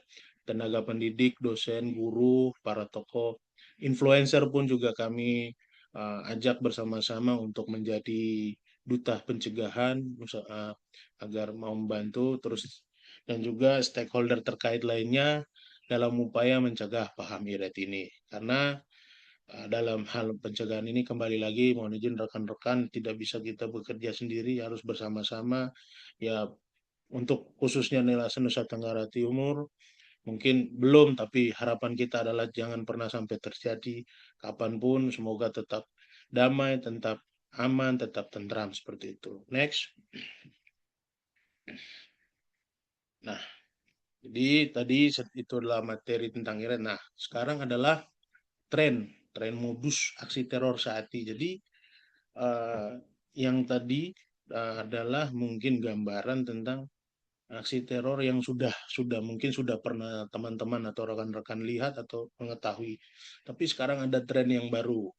tenaga pendidik, dosen, guru, para tokoh, influencer pun juga kami ajak bersama-sama untuk menjadi duta pencegahan agar mau membantu terus, dan juga stakeholder terkait lainnya dalam upaya mencegah paham iret ini. Karena dalam hal pencegahan ini kembali lagi mohon izin rekan-rekan tidak bisa kita bekerja sendiri, harus bersama-sama ya. Untuk khususnya Nusa Tenggara Timur mungkin belum, tapi harapan kita adalah jangan pernah sampai terjadi kapanpun. Semoga tetap damai, tetap aman, tetap tentram seperti itu. Next. Nah, jadi tadi itu adalah materi tentang Iran. Nah, sekarang adalah tren modus aksi teror saat ini. Jadi eh, yang tadi adalah mungkin gambaran tentang aksi teror yang sudah mungkin sudah pernah teman-teman atau rekan-rekan lihat atau mengetahui. Tapi sekarang ada tren yang baru.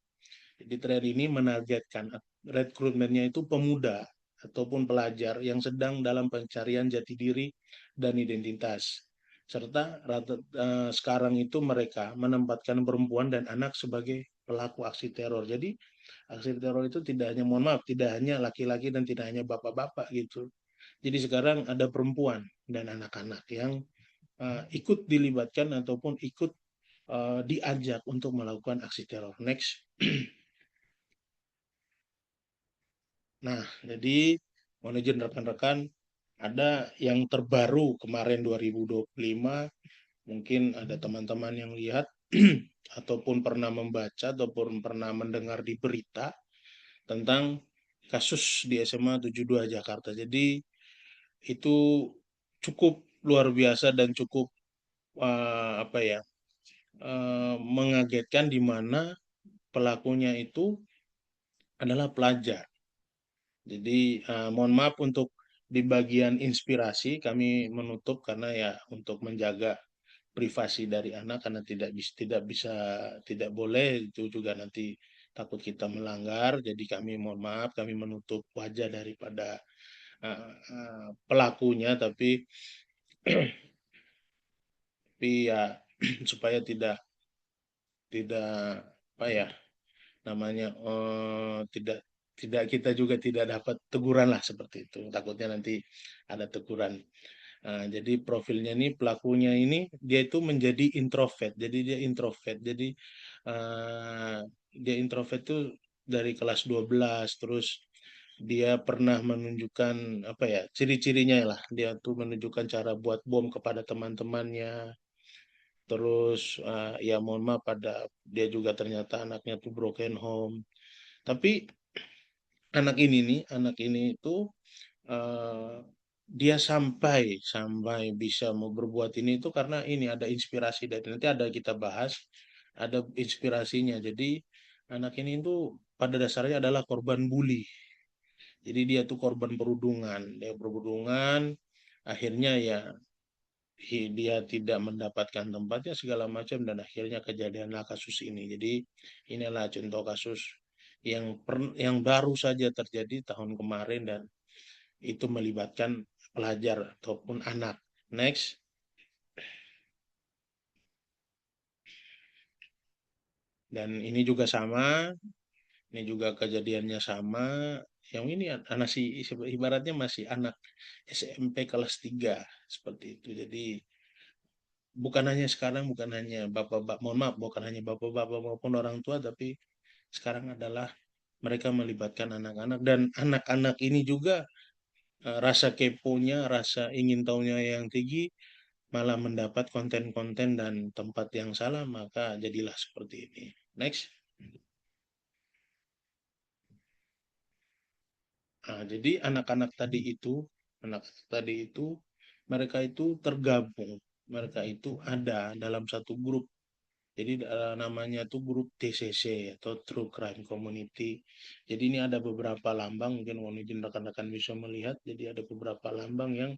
Jadi tren ini menargetkan rekrutmennya itu pemuda ataupun pelajar yang sedang dalam pencarian jati diri dan identitas. Serta sekarang itu mereka menempatkan perempuan dan anak sebagai pelaku aksi teror. Jadi aksi teror itu tidak hanya, mohon maaf, tidak hanya laki-laki dan tidak hanya bapak-bapak gitu. Jadi sekarang ada perempuan dan anak-anak yang ikut dilibatkan ataupun ikut diajak untuk melakukan aksi teror. Next. Nah, jadi mohon izin rekan-rekan, ada yang terbaru kemarin 2025, mungkin ada teman-teman yang lihat ataupun pernah membaca ataupun pernah mendengar di berita tentang kasus di SMA 72 Jakarta. Jadi itu cukup luar biasa dan cukup apa ya, mengagetkan di mana pelakunya itu adalah pelajar. Jadi mohon maaf untuk di bagian inspirasi kami menutup karena ya untuk menjaga privasi dari anak, karena tidak bisa tidak boleh itu juga nanti takut kita melanggar. Jadi kami mohon maaf, kami menutup wajah daripada pelakunya, tapi ya supaya tidak tidak apa ya namanya, tidak tidak kita juga tidak dapat teguran lah seperti itu. Takutnya nanti ada teguran. Jadi profilnya ini, pelakunya ini dia itu menjadi introvert. Jadi dia introvert. Jadi uh, dia introvert tuh dari kelas 12, terus dia pernah menunjukkan apa ya ciri-cirinya lah. Dia tuh menunjukkan cara buat bom kepada teman-temannya. Terus ya mohon maaf, dia juga ternyata anaknya tuh broken home. Tapi anak ini itu eh, dia sampai sampai bisa mau berbuat ini itu karena ini ada inspirasi dari, nanti ada kita bahas, ada inspirasinya. Jadi anak ini itu pada dasarnya adalah korban bully. Jadi dia tuh korban perundungan, dia perundungan, akhirnya ya dia tidak mendapatkan tempatnya segala macam, dan akhirnya kejadianlah kasus ini. Jadi inilah contoh kasus yang baru saja terjadi tahun kemarin, dan itu melibatkan pelajar ataupun anak. Next. Dan ini juga sama, ini juga kejadiannya sama. Yang ini anak si ibaratnya masih anak SMP kelas 3 seperti itu. Jadi bukan hanya sekarang, bukan hanya bapak-bapak, mohon maaf, bukan hanya bapak-bapak maupun orang tua, tapi sekarang adalah mereka melibatkan anak-anak, dan anak-anak ini juga rasa keponya, rasa ingin tahunya yang tinggi, malah mendapat konten-konten dan tempat yang salah, maka jadilah seperti ini. Next. Nah, jadi anak tadi itu mereka itu tergabung, mereka itu ada dalam satu grup Jadi namanya tuh grup TCC atau True Crime Community. Jadi ini ada beberapa lambang, mungkin mohon izin rekan-rekan bisa melihat. Jadi ada beberapa lambang yang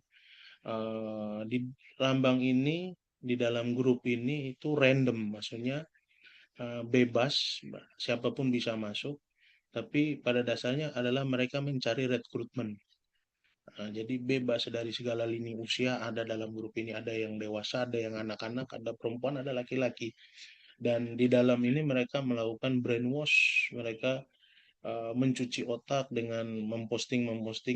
di lambang ini, di dalam grup ini itu random, maksudnya bebas, siapapun bisa masuk. Tapi pada dasarnya adalah mereka mencari rekrutmen. Jadi bebas dari segala lini usia ada dalam grup ini. Ada yang dewasa, ada yang anak-anak, ada perempuan, ada laki-laki. Dan di dalam ini mereka melakukan brainwash, mereka mencuci otak dengan memposting,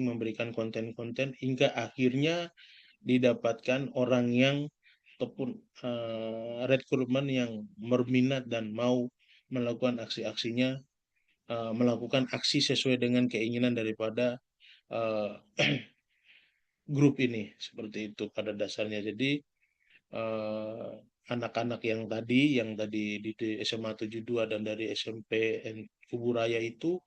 memberikan konten-konten hingga akhirnya didapatkan orang yang ataupun rekrutmen yang berminat dan mau melakukan aksi-aksinya, melakukan aksi sesuai dengan keinginan daripada uh, grup ini, seperti itu pada dasarnya. Jadi eh, anak-anak yang tadi di SMA 72 dan dari SMP Kuburaya itu,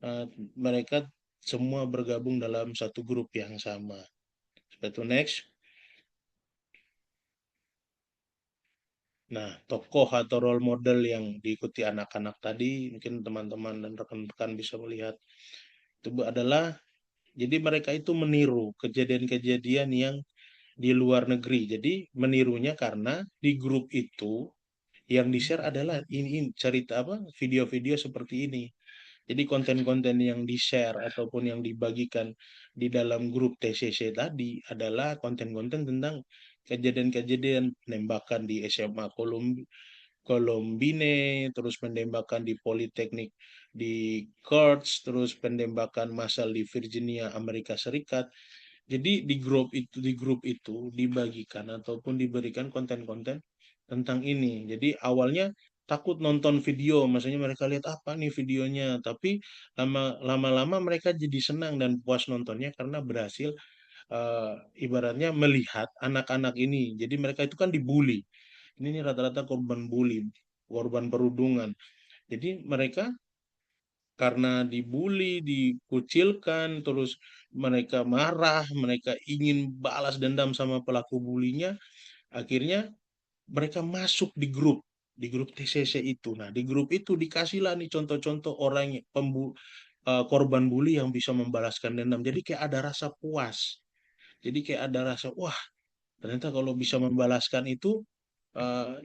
eh, mereka semua bergabung dalam satu grup yang sama. Seperti itu. Next. Nah, tokoh atau role model yang diikuti anak-anak tadi, mungkin teman-teman dan rekan-rekan bisa melihat, itu adalah, jadi mereka itu meniru kejadian-kejadian yang di luar negeri. Jadi menirunya karena di grup itu yang di-share adalah ini cerita apa, video-video seperti ini. Jadi konten-konten yang di-share ataupun yang dibagikan di dalam grup TCC tadi adalah konten-konten tentang kejadian-kejadian penembakan di SMA Columbine, terus penembakan di Politeknik di Kurtz, terus penembakan massal di Virginia, Amerika Serikat. Jadi di grup itu dibagikan ataupun diberikan konten-konten tentang ini. Jadi awalnya takut nonton video, maksudnya mereka lihat apa nih videonya, tapi lama-lama mereka jadi senang dan puas nontonnya karena berhasil ibaratnya melihat anak-anak ini. Jadi mereka itu kan dibully. Ini rata-rata korban bully, korban perundungan. Jadi mereka karena dibully, dikucilkan, terus mereka marah, mereka ingin balas dendam sama pelaku bulinya, akhirnya mereka masuk di grup TCC itu. Nah, di grup itu dikasihlah nih contoh-contoh orang korban bully yang bisa membalaskan dendam. Jadi kayak ada rasa puas. Jadi kayak ada rasa, wah, ternyata kalau bisa membalaskan itu,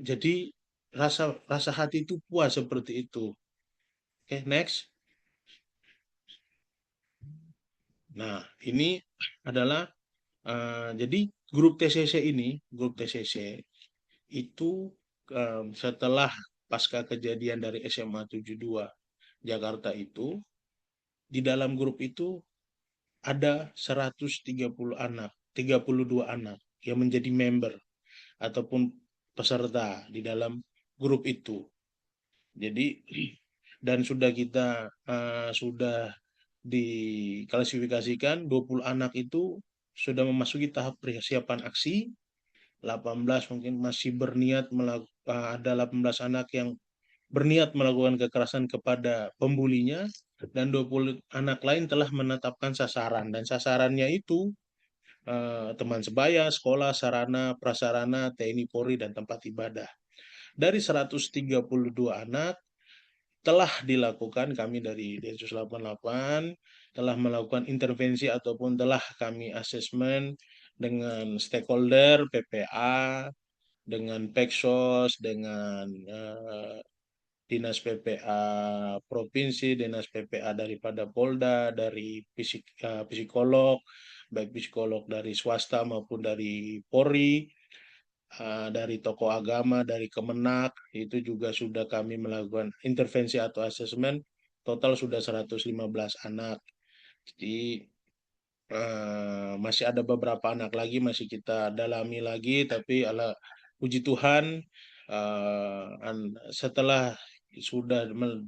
jadi rasa rasa hati itu puas seperti itu. Oke, next. Nah, ini adalah jadi grup TCC itu setelah pasca kejadian dari SMA 72 Jakarta itu, di dalam grup itu ada 130 anak, 32 anak yang menjadi member ataupun peserta di dalam grup itu. Jadi dan sudah kita sudah diklasifikasikan 20 anak itu sudah memasuki tahap persiapan aksi, 18 mungkin masih berniat ada 18 anak yang berniat melakukan kekerasan kepada pembulinya, dan 20 anak lain telah menetapkan sasaran, dan sasarannya itu teman sebaya, sekolah, sarana, prasarana, TNI, Polri, dan tempat ibadah. Dari 132 anak, telah dilakukan, kami dari Densus 88 telah melakukan intervensi ataupun telah kami asesmen dengan stakeholder, PPA, dengan Peksos, dengan Dinas PPA Provinsi, Dinas PPA daripada Polda, dari psikolog, baik psikolog dari swasta maupun dari Polri, dari tokoh agama, dari Kemenak, itu juga sudah kami melakukan intervensi atau asesmen, total sudah 115 anak. Jadi masih ada beberapa anak lagi masih kita dalami lagi, tapi ala puji Tuhan, setelah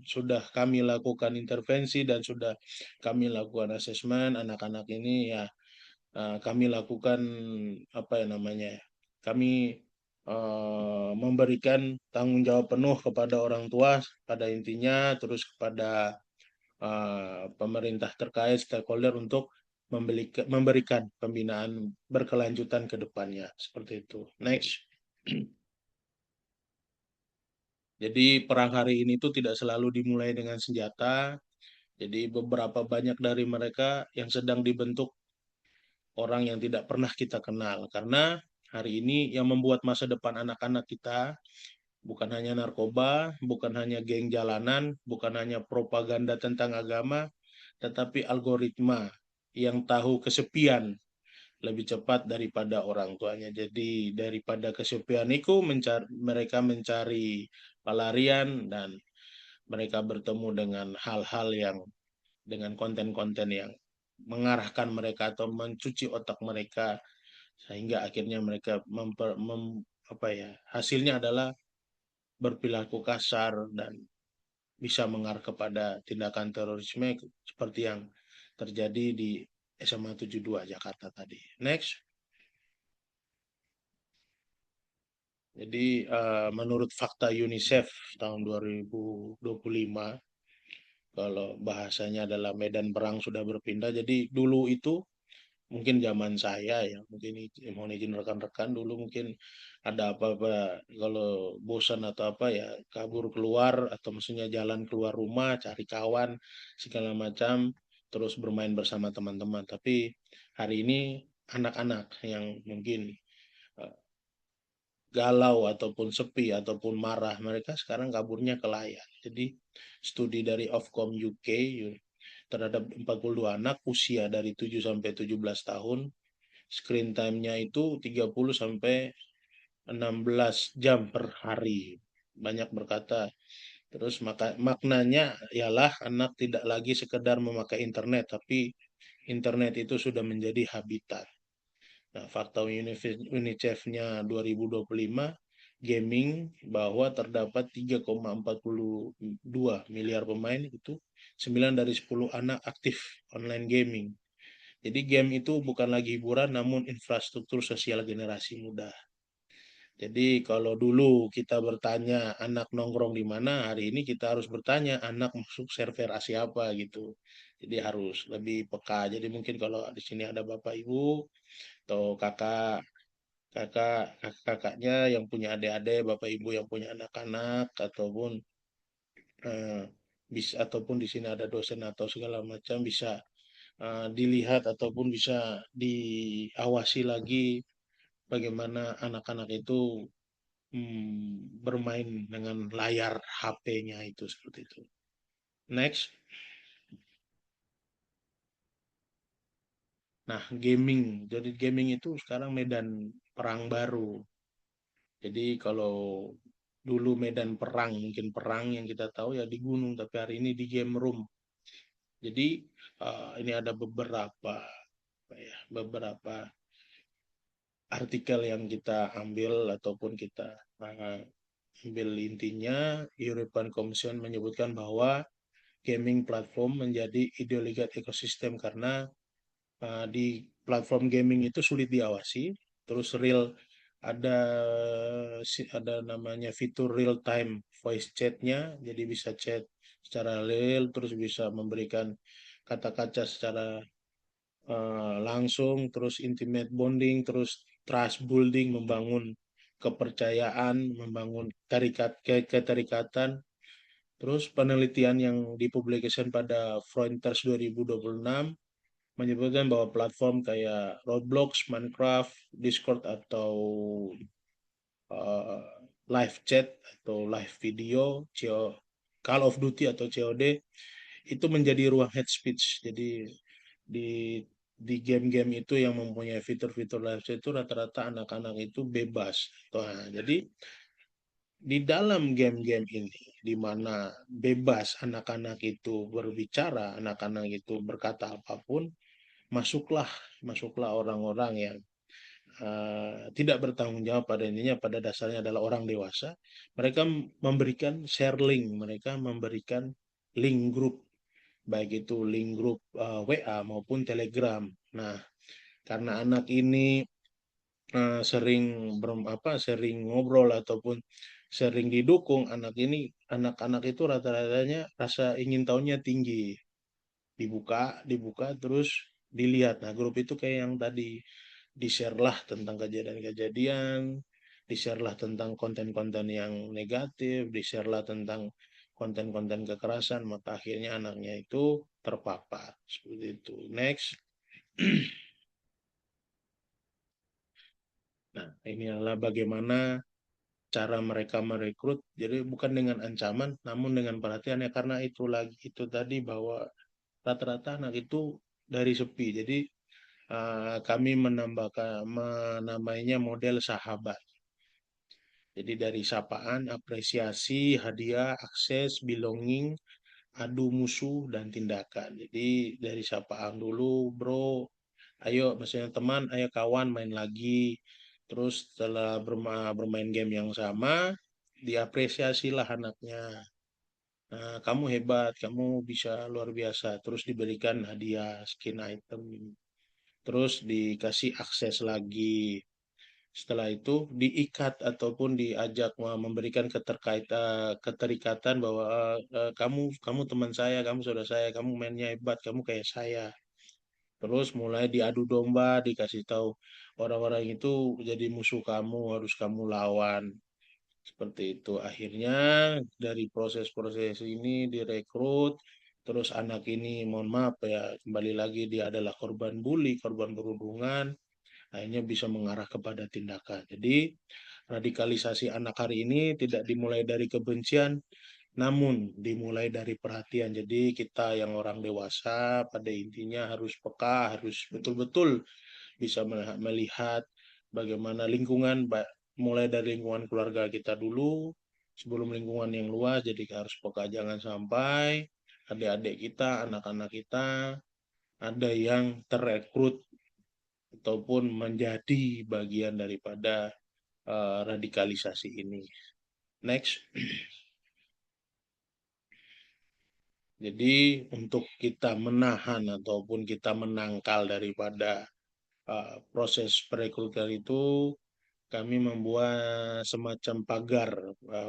sudah kami lakukan intervensi dan sudah kami lakukan asesmen anak-anak ini, ya kami lakukan apa ya namanya ya, kami memberikan tanggung jawab penuh kepada orang tua pada intinya, terus kepada pemerintah terkait stakeholder untuk memberikan pembinaan berkelanjutan ke depannya seperti itu. Next. Jadi perang hari ini tuh tidak selalu dimulai dengan senjata. Jadi beberapa banyak dari mereka yang sedang dibentuk orang yang tidak pernah kita kenal. Karena hari ini yang membuat masa depan anak-anak kita bukan hanya narkoba, bukan hanya geng jalanan, bukan hanya propaganda tentang agama, tetapi algoritma yang tahu kesepian lebih cepat daripada orang tuanya. Jadi daripada kesepian itu mereka mencari pelarian dan mereka bertemu dengan hal-hal yang dengan konten-konten yang mengarahkan mereka atau mencuci otak mereka sehingga akhirnya mereka apa ya, hasilnya adalah berperilaku kasar dan bisa mengarah kepada tindakan terorisme seperti yang terjadi di SMA 72 Jakarta tadi. Next. Jadi menurut fakta UNICEF tahun 2025, kalau bahasanya adalah medan perang sudah berpindah. Jadi dulu itu mungkin zaman saya ya, mungkin mohon izin rekan-rekan, dulu mungkin ada apa-apa kalau bosan atau apa ya kabur keluar atau maksudnya jalan keluar rumah cari kawan segala macam terus bermain bersama teman-teman. Tapi hari ini anak-anak yang mungkin eh, galau ataupun sepi ataupun marah, mereka sekarang kaburnya ke layar. Jadi studi dari Ofcom UK terhadap 42 anak usia dari 7 sampai 17 tahun, screen time-nya itu 30 sampai 16 jam per hari. Banyak berkata. Terus maknanya ialah anak tidak lagi sekedar memakai internet, tapi internet itu sudah menjadi habitat. Nah, fakta UNICEF-nya 2025, gaming bahwa terdapat 3,42 miliar pemain itu 9 dari 10 anak aktif online gaming. Jadi game itu bukan lagi hiburan namun infrastruktur sosial generasi muda. Jadi kalau dulu kita bertanya anak nongkrong di mana, hari ini kita harus bertanya anak masuk server Asia apa gitu. Jadi harus lebih peka. Jadi mungkin kalau di sini ada bapak ibu atau kakaknya yang punya adik-adik, bapak ibu yang punya anak-anak ataupun eh, bisa ataupun di sini ada dosen atau segala macam bisa dilihat ataupun bisa diawasi lagi bagaimana anak-anak itu bermain dengan layar HP-nya itu seperti itu. Next. Nah, gaming. Jadi gaming itu sekarang medan perang baru. Jadi kalau dulu medan perang, mungkin perang yang kita tahu ya di gunung, tapi hari ini di game room. Jadi ini ada beberapa artikel yang kita ambil ataupun kita ambil intinya. European Commission menyebutkan bahwa gaming platform menjadi ideologi ekosistem karena di platform gaming itu sulit diawasi. Terus ada ada namanya fitur real time voice chatnya, jadi bisa chat secara real, terus bisa memberikan kata-kata secara langsung, terus intimate bonding, terus trust building, membangun kepercayaan, membangun keterikatan. Terus penelitian yang dipublikasikan pada Frontiers 2026 menyebutkan bahwa platform kayak Roblox, Minecraft, Discord atau uh, live chat atau live video, Call of Duty atau COD itu menjadi ruang hate speech. Jadi di game-game itu yang mempunyai fitur-fitur live chat itu rata-rata anak-anak itu bebas. Nah, jadi di dalam game-game ini, di mana bebas anak-anak itu berbicara, anak-anak itu berkata apapun, masuklah masuklah orang-orang yang tidak bertanggung jawab pada intinya pada dasarnya adalah orang dewasa. Mereka memberikan share link, mereka memberikan link grup, baik itu link grup WA maupun Telegram. Nah, karena anak ini sering sering ngobrol ataupun sering didukung, anak-anak itu rata-ratanya rasa ingin tahunya tinggi, dibuka terus dilihat. Nah, grup itu kayak yang tadi di-share lah tentang kejadian-kejadian, di-share-lah tentang konten-konten yang negatif, di-share-lah tentang konten-konten kekerasan, maka akhirnya anaknya itu terpapar. Seperti itu. Next. Nah, ini adalah bagaimana cara mereka merekrut. Jadi bukan dengan ancaman, namun dengan perhatian ya, karena itu tadi bahwa rata-rata anak itu dari sepi. Jadi kami menamainya model sahabat. Jadi dari sapaan, apresiasi, hadiah, akses, belonging, adu musuh, dan tindakan. Jadi dari sapaan dulu, bro, ayo, maksudnya teman, ayo kawan main lagi. Terus setelah bermain game yang sama, diapresiasilah anaknya. Nah, kamu hebat, kamu bisa luar biasa. Terus diberikan hadiah, skin item. Terus dikasih akses lagi. Setelah itu diikat ataupun diajak memberikan keterikatan bahwa kamu teman saya, kamu saudara saya, kamu mainnya hebat, kamu kayak saya. Terus mulai diadu domba, dikasih tahu orang-orang itu jadi musuh kamu, harus kamu lawan. Seperti itu. Akhirnya dari proses-proses ini direkrut, terus anak ini mohon maaf ya, kembali lagi dia adalah korban bully, korban perundungan, akhirnya bisa mengarah kepada tindakan. Jadi radikalisasi anak hari ini tidak dimulai dari kebencian, namun dimulai dari perhatian. Jadi kita yang orang dewasa pada intinya harus peka, harus betul-betul bisa melihat bagaimana lingkungan, mulai dari lingkungan keluarga kita dulu, sebelum lingkungan yang luas. Jadi harus peka, jangan sampai adik-adik kita, anak-anak kita ada yang terekrut ataupun menjadi bagian daripada radikalisasi ini. Next. Jadi untuk kita menahan ataupun kita menangkal daripada proses perekrutan itu, kami membuat semacam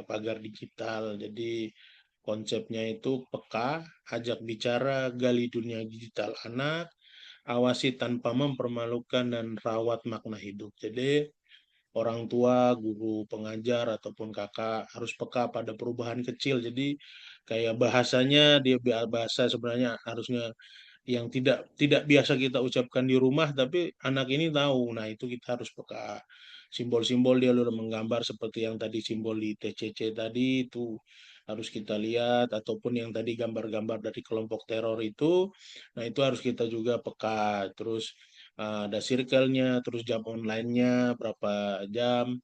pagar digital. Jadi konsepnya itu peka, ajak bicara, gali dunia digital anak, awasi tanpa mempermalukan, dan rawat makna hidup. Jadi orang tua, guru, pengajar, ataupun kakak harus peka pada perubahan kecil. Jadi kayak bahasanya, dia bahasa sebenarnya harusnya yang tidak tidak biasa kita ucapkan di rumah, tapi anak ini tahu. Nah, itu kita harus peka. Simbol-simbol dia udah menggambar seperti yang tadi simbol di TCC tadi itu harus kita lihat, ataupun yang tadi gambar-gambar dari kelompok teror itu. Nah, itu harus kita juga peka. Terus ada circle-nya, terus jam online-nya berapa jam.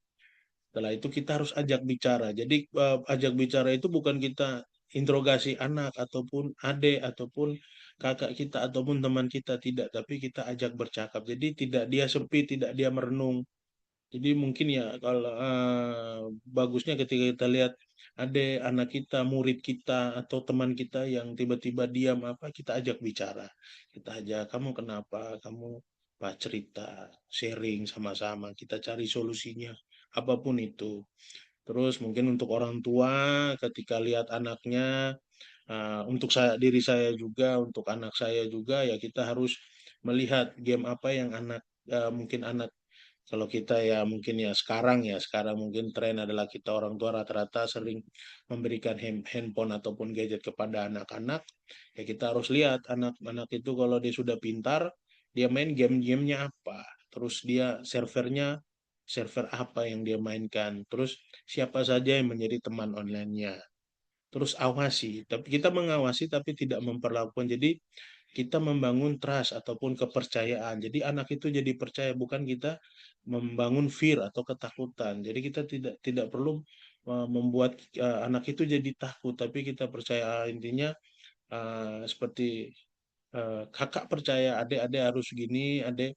Setelah itu kita harus ajak bicara. Jadi ajak bicara itu bukan kita interogasi anak ataupun adik ataupun kakak kita ataupun teman kita, tidak, tapi kita ajak bercakap. Jadi tidak dia sepi, tidak dia merenung. Jadi mungkin ya kalau bagusnya ketika kita lihat ada anak kita, murid kita atau teman kita yang tiba-tiba diam apa, kita ajak bicara. Kita ajak, kamu kenapa? Kamu apa cerita, sharing sama-sama, kita cari solusinya apapun itu. Terus mungkin untuk orang tua ketika lihat anaknya, untuk diri saya juga, untuk anak saya juga, ya kita harus melihat game apa yang mungkin anak, kalau kita ya mungkin ya sekarang mungkin tren adalah kita orang tua rata-rata sering memberikan handphone ataupun gadget kepada anak-anak. Ya kita harus lihat anak-anak itu kalau dia sudah pintar, dia main game-gamenya apa. Terus dia server apa yang dia mainkan. Terus siapa saja yang menjadi teman online-nya. Terus awasi, tapi kita mengawasi tapi tidak memperlakukan. Jadi kita membangun trust ataupun kepercayaan. Jadi anak itu jadi percaya, bukan kita membangun fear atau ketakutan. Jadi kita tidak perlu membuat anak itu jadi takut, tapi kita percaya. Intinya seperti kakak percaya adik-adik harus gini, adik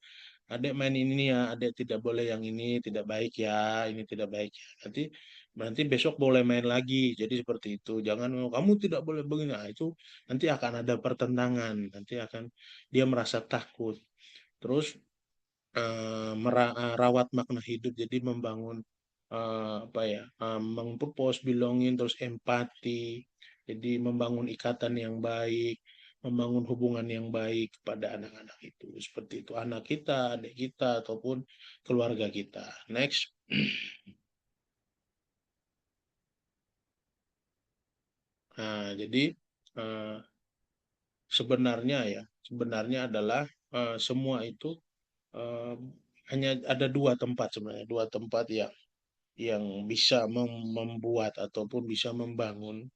main ini ya, adik tidak boleh yang ini, tidak baik ya, ini tidak baik ya. Nanti besok boleh main lagi. Jadi seperti itu. Jangan, "Oh, kamu tidak boleh begini." Nah, itu nanti akan ada pertentangan. Nanti akan dia merasa takut. Terus rawat makna hidup. Jadi membangun apa ya? Mempurpose, belonging, terus empati. Jadi membangun ikatan yang baik, membangun hubungan yang baik kepada anak-anak itu. Seperti itu, anak kita, adik kita, ataupun keluarga kita. Next. Nah, jadi eh, sebenarnya adalah semua itu eh, hanya ada dua tempat sebenarnya, dua tempat yang bisa membuat ataupun bisa membangun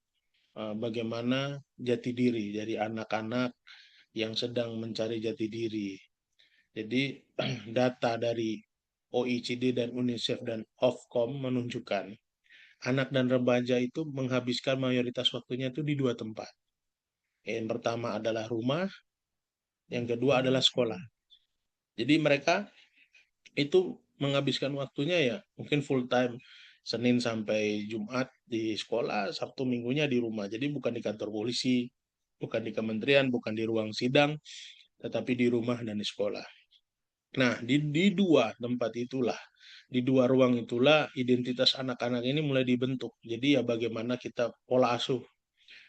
bagaimana jati diri dari anak-anak yang sedang mencari jati diri. Jadi data dari OECD dan UNICEF dan Ofcom menunjukkan anak dan remaja itu menghabiskan mayoritas waktunya itu di dua tempat. Yang pertama adalah rumah, yang kedua adalah sekolah. Jadi mereka itu menghabiskan waktunya ya mungkin full time Senin sampai Jumat di sekolah, Sabtu Minggunya di rumah. Jadi bukan di kantor polisi, bukan di kementerian, bukan di ruang sidang, tetapi di rumah dan di sekolah. Nah, di dua tempat itulah, di dua ruang itulah identitas anak-anak ini mulai dibentuk. Jadi ya bagaimana kita pola asuh.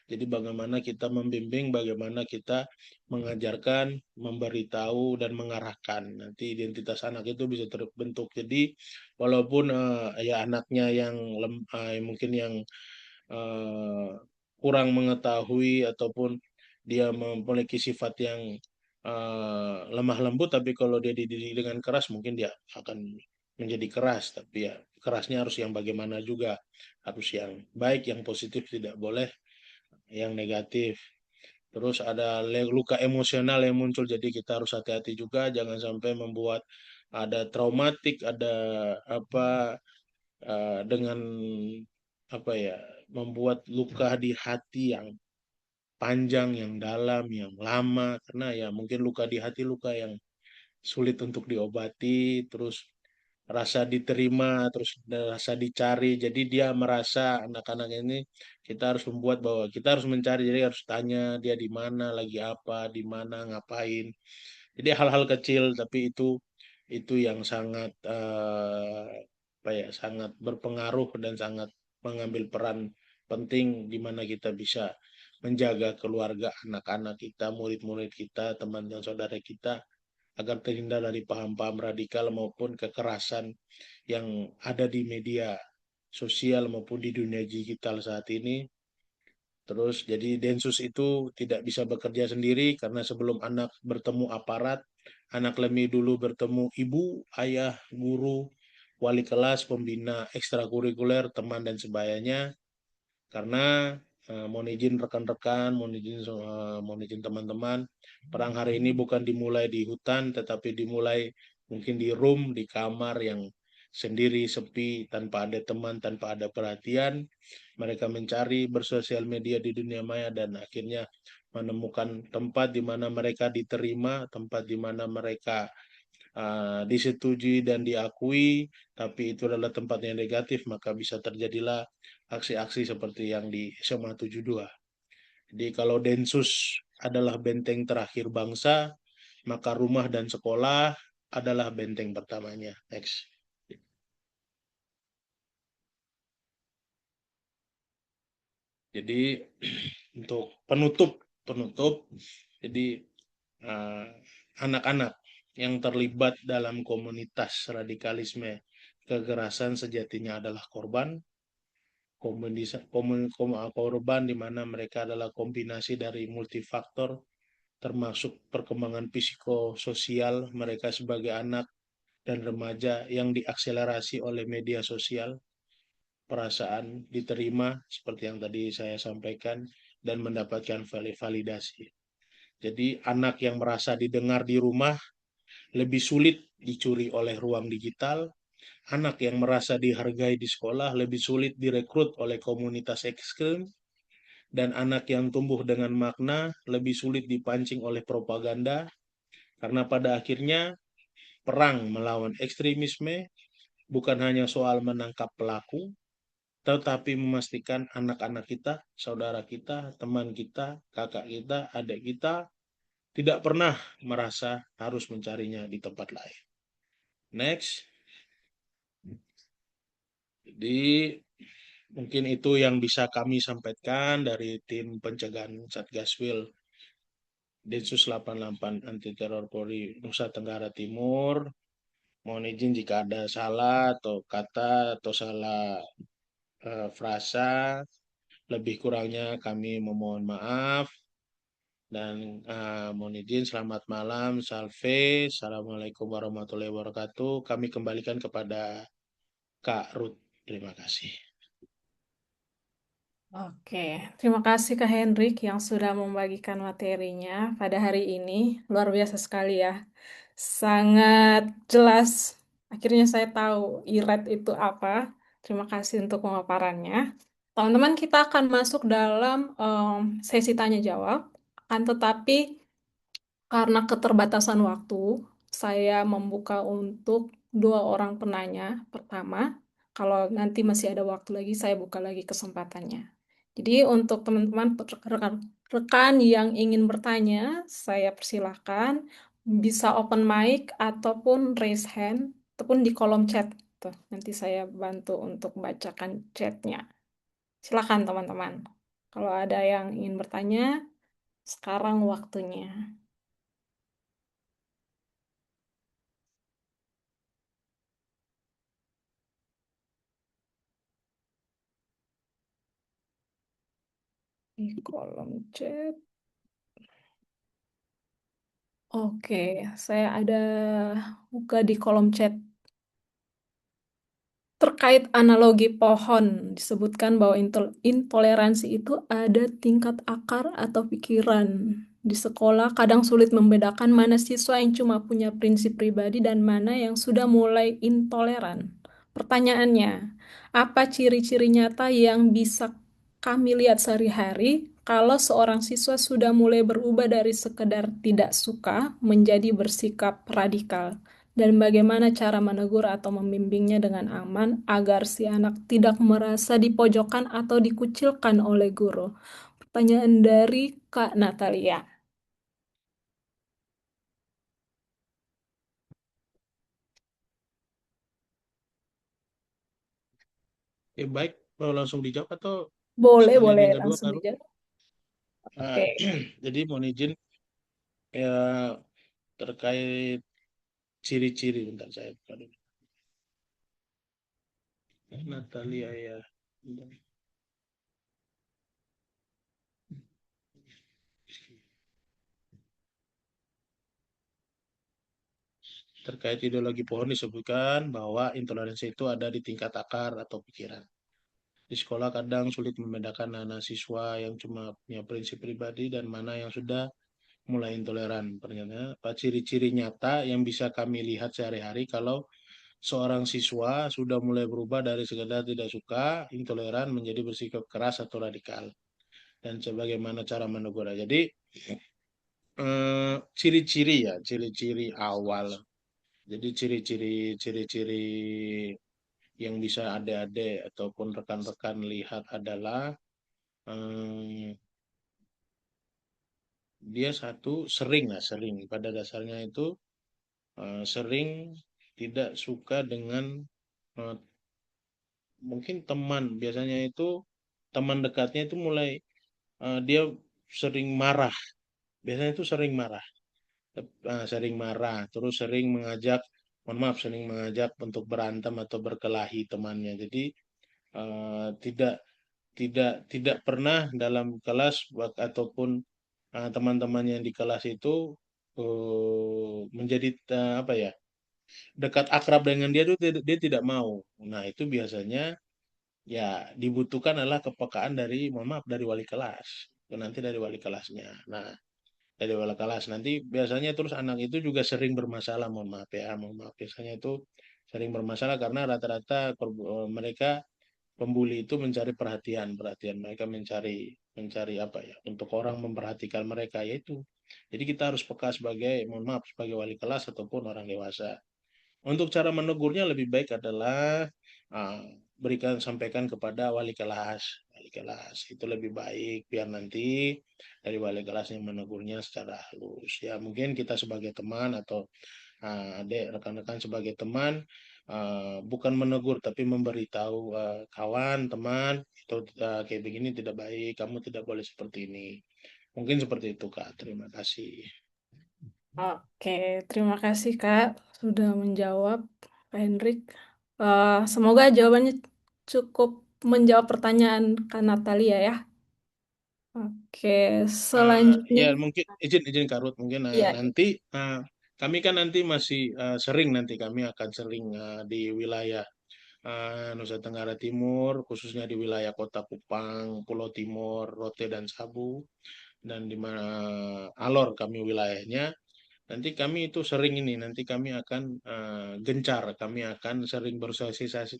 Jadi bagaimana kita membimbing, bagaimana kita mengajarkan, memberitahu dan mengarahkan. Nanti identitas anak itu bisa terbentuk. Jadi walaupun ya anaknya yang mungkin yang eh, kurang mengetahui ataupun dia memiliki sifat yang lemah lembut, tapi kalau dia dididik dengan keras mungkin dia akan menjadi keras. Tapi ya kerasnya harus yang bagaimana juga, harus yang baik, yang positif, tidak boleh yang negatif. Terus ada luka emosional yang muncul, jadi kita harus hati-hati juga, jangan sampai membuat ada traumatik, ada apa dengan apa ya, membuat luka di hati yang panjang, yang dalam, yang lama, karena ya mungkin luka di hati, luka yang sulit untuk diobati, terus rasa diterima, terus rasa dicari. Jadi dia merasa anak-anak ini kita harus membuat bahwa kita harus mencari, jadi harus tanya dia di mana, lagi apa, di mana, ngapain. Jadi hal-hal kecil tapi itu yang sangat apa ya, sangat berpengaruh dan sangat mengambil peran penting di mana kita bisa menjaga keluarga, anak-anak kita, murid-murid kita, teman dan saudara kita agar terhindar dari paham-paham radikal maupun kekerasan yang ada di media sosial maupun di dunia digital saat ini. Terus jadi Densus itu tidak bisa bekerja sendiri karena sebelum anak bertemu aparat, anak lebih dulu bertemu ibu, ayah, guru, wali kelas, pembina ekstrakurikuler, teman dan sebayanya. Karena mohon izin rekan-rekan, mohon izin teman-teman, perang hari ini bukan dimulai di hutan, tetapi dimulai mungkin di room, di kamar yang sendiri, sepi, tanpa ada teman, tanpa ada perhatian. Mereka mencari bersosial media di dunia maya dan akhirnya menemukan tempat di mana mereka diterima, tempat di mana mereka disetujui dan diakui, tapi itu adalah tempat yang negatif, maka bisa terjadilah aksi-aksi seperti yang di SMA 72. Jadi kalau Densus adalah benteng terakhir bangsa, maka rumah dan sekolah adalah benteng pertamanya. Next. Jadi untuk penutup, jadi eh, anak-anak yang terlibat dalam komunitas radikalisme kekerasan sejatinya adalah korban, korban di mana mereka adalah kombinasi dari multifaktor termasuk perkembangan psikososial mereka sebagai anak dan remaja yang diakselerasi oleh media sosial, perasaan diterima seperti yang tadi saya sampaikan dan mendapatkan validasi. Jadi anak yang merasa didengar di rumah lebih sulit dicuri oleh ruang digital. Anak yang merasa dihargai di sekolah lebih sulit direkrut oleh komunitas ekstrem, dan anak yang tumbuh dengan makna lebih sulit dipancing oleh propaganda, karena pada akhirnya perang melawan ekstremisme bukan hanya soal menangkap pelaku, tetapi memastikan anak-anak kita, saudara kita, teman kita, kakak kita, adik kita tidak pernah merasa harus mencarinya di tempat lain. Next. Jadi mungkin itu yang bisa kami sampaikan dari tim pencegahan Satgaswil Densus 88 Anti Teror Polri Nusa Tenggara Timur. Mohon izin jika ada salah atau kata atau salah frasa. Lebih kurangnya kami memohon maaf dan mohon izin selamat malam, Salve, Assalamualaikum warahmatullahi wabarakatuh. Kami kembalikan kepada Kak Ruth. Terima kasih. Oke, terima kasih Kak Hendrik yang sudah membagikan materinya pada hari ini. Luar biasa sekali ya. Sangat jelas. Akhirnya saya tahu IRED itu apa. Terima kasih untuk pemaparannya. Teman-teman, kita akan masuk dalam sesi tanya jawab. Akan tetapi karena keterbatasan waktu, saya membuka untuk dua orang penanya. Pertama, kalau nanti masih ada waktu lagi, saya buka lagi kesempatannya. Jadi untuk teman-teman rekan-rekan yang ingin bertanya, saya persilahkan bisa open mic ataupun raise hand ataupun di kolom chat. Tuh, nanti saya bantu untuk bacakan chatnya. Silakan teman-teman. Kalau ada yang ingin bertanya, sekarang waktunya. Di kolom chat. Oke, saya ada buka di kolom chat. Terkait analogi pohon, disebutkan bahwa intoleransi itu ada tingkat akar atau pikiran. Di sekolah kadang sulit membedakan mana siswa yang cuma punya prinsip pribadi dan mana yang sudah mulai intoleran. Pertanyaannya, apa ciri-ciri nyata yang bisa kami lihat sehari-hari kalau seorang siswa sudah mulai berubah dari sekedar tidak suka menjadi bersikap radikal? Dan bagaimana cara menegur atau membimbingnya dengan aman agar si anak tidak merasa dipojokkan atau dikucilkan oleh guru? Pertanyaan dari Kak Natalia. Baik, mau langsung dijawab atau Boleh, sekalian boleh yang kedua, langsung Kak Ruth? dijawab. Ah, Oke, jadi mohon izin ya terkait ciri-ciri, bentar saya buka dulu. Natalia ya. Terkait ideologi pohon disebutkan bahwa intoleransi itu ada di tingkat akar atau pikiran. Di sekolah kadang sulit membedakan mana siswa yang cuma punya prinsip pribadi dan mana yang sudah mulai intoleran. Ternyata apa ciri-ciri nyata yang bisa kami lihat sehari-hari kalau seorang siswa sudah mulai berubah dari sekedar tidak suka, intoleran menjadi bersikap keras atau radikal. Dan sebagaimana cara menegurnya. Jadi ciri-ciri ya, ciri-ciri awal. Jadi ciri-ciri yang bisa adik-adik ataupun rekan-rekan lihat adalah eh, dia satu sering lah sering pada dasarnya itu sering tidak suka dengan eh, mungkin teman biasanya itu teman dekatnya itu mulai dia sering marah biasanya itu sering marah terus sering mengajak mohon maaf sering mengajak untuk berantem atau berkelahi temannya jadi tidak tidak pernah dalam kelas ataupun teman-teman yang di kelas itu menjadi apa ya dekat akrab dengan dia itu dia tidak mau. Nah itu biasanya ya dibutuhkan adalah kepekaan dari mohon maaf dari wali kelas. Itu nanti dari wali kelasnya. Nah dari wali kelas nanti biasanya terus anak itu juga sering bermasalah mohon maaf biasanya itu sering bermasalah karena rata-rata mereka pembuli itu mencari perhatian, perhatian mereka mencari mencari apa ya untuk orang memperhatikan mereka yaitu. Jadi kita harus peka sebagai mohon maaf sebagai wali kelas ataupun orang dewasa. Untuk cara menegurnya lebih baik adalah ah, berikan sampaikan kepada wali kelas. Wali kelas itu lebih baik biar nanti dari wali kelas yang menegurnya secara halus. Ya mungkin kita sebagai teman atau adik rekan-rekan sebagai teman bukan menegur tapi memberitahu kawan teman itu kayak begini tidak baik kamu tidak boleh seperti ini mungkin seperti itu Kak terima kasih. oke, terima kasih Kak sudah menjawab Pak Hendrik. Semoga jawabannya cukup menjawab pertanyaan Kak Natalia ya. Oke, Ya selanjutnya. mungkin izin izin Karut mungkin Iya, nanti kami kan nanti masih sering nanti kami akan sering di wilayah Nusa Tenggara Timur khususnya di wilayah Kota Kupang, Pulau Timur, Rote dan Sabu dan di mana Alor kami wilayahnya. Nanti kami itu sering ini, nanti kami akan gencar, kami akan sering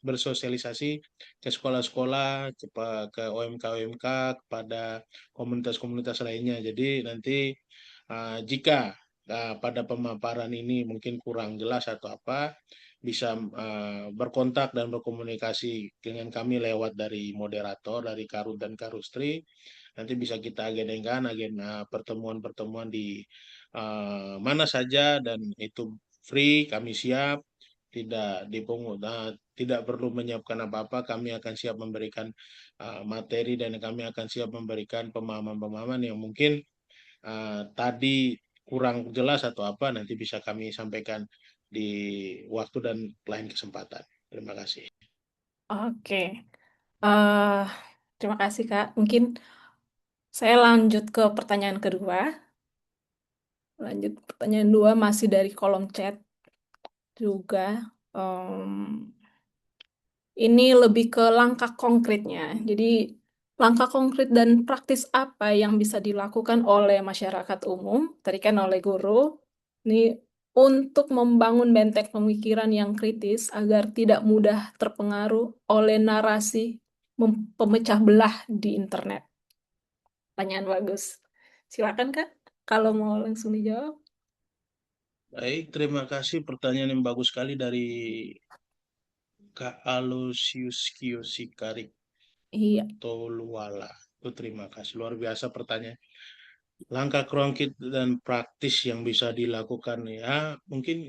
bersosialisasi ke sekolah-sekolah, ke OMK-OMK, kepada komunitas-komunitas lainnya. Jadi nanti jika pada pemaparan ini mungkin kurang jelas atau apa, bisa berkontak dan berkomunikasi dengan kami lewat dari moderator, dari Karut dan Karustri. Nanti bisa kita agendakan agenda pertemuan-pertemuan di mana saja dan itu free, kami siap, tidak dipungut, tidak perlu menyiapkan apa-apa, kami akan siap memberikan materi dan kami akan siap memberikan pemahaman-pemahaman yang mungkin tadi kurang jelas atau apa nanti bisa kami sampaikan di waktu dan lain kesempatan. Terima kasih. oke. eh Terima kasih, Kak. Mungkin saya lanjut ke pertanyaan kedua. Lanjut pertanyaan dua masih dari kolom chat juga. Ini lebih ke langkah konkretnya. Jadi, langkah konkret dan praktis apa yang bisa dilakukan oleh masyarakat umum, tadi kan oleh guru, ini untuk membangun benteng pemikiran yang kritis agar tidak mudah terpengaruh oleh narasi pemecah belah di internet. Pertanyaan bagus. Silakan, Kak, kalau mau langsung dijawab. Baik, terima kasih pertanyaan yang bagus sekali dari Kak Aloysius Kiyosikari Iya. Toluala. Itu terima kasih. Luar biasa pertanyaan. Langkah konkret dan praktis yang bisa dilakukan ya mungkin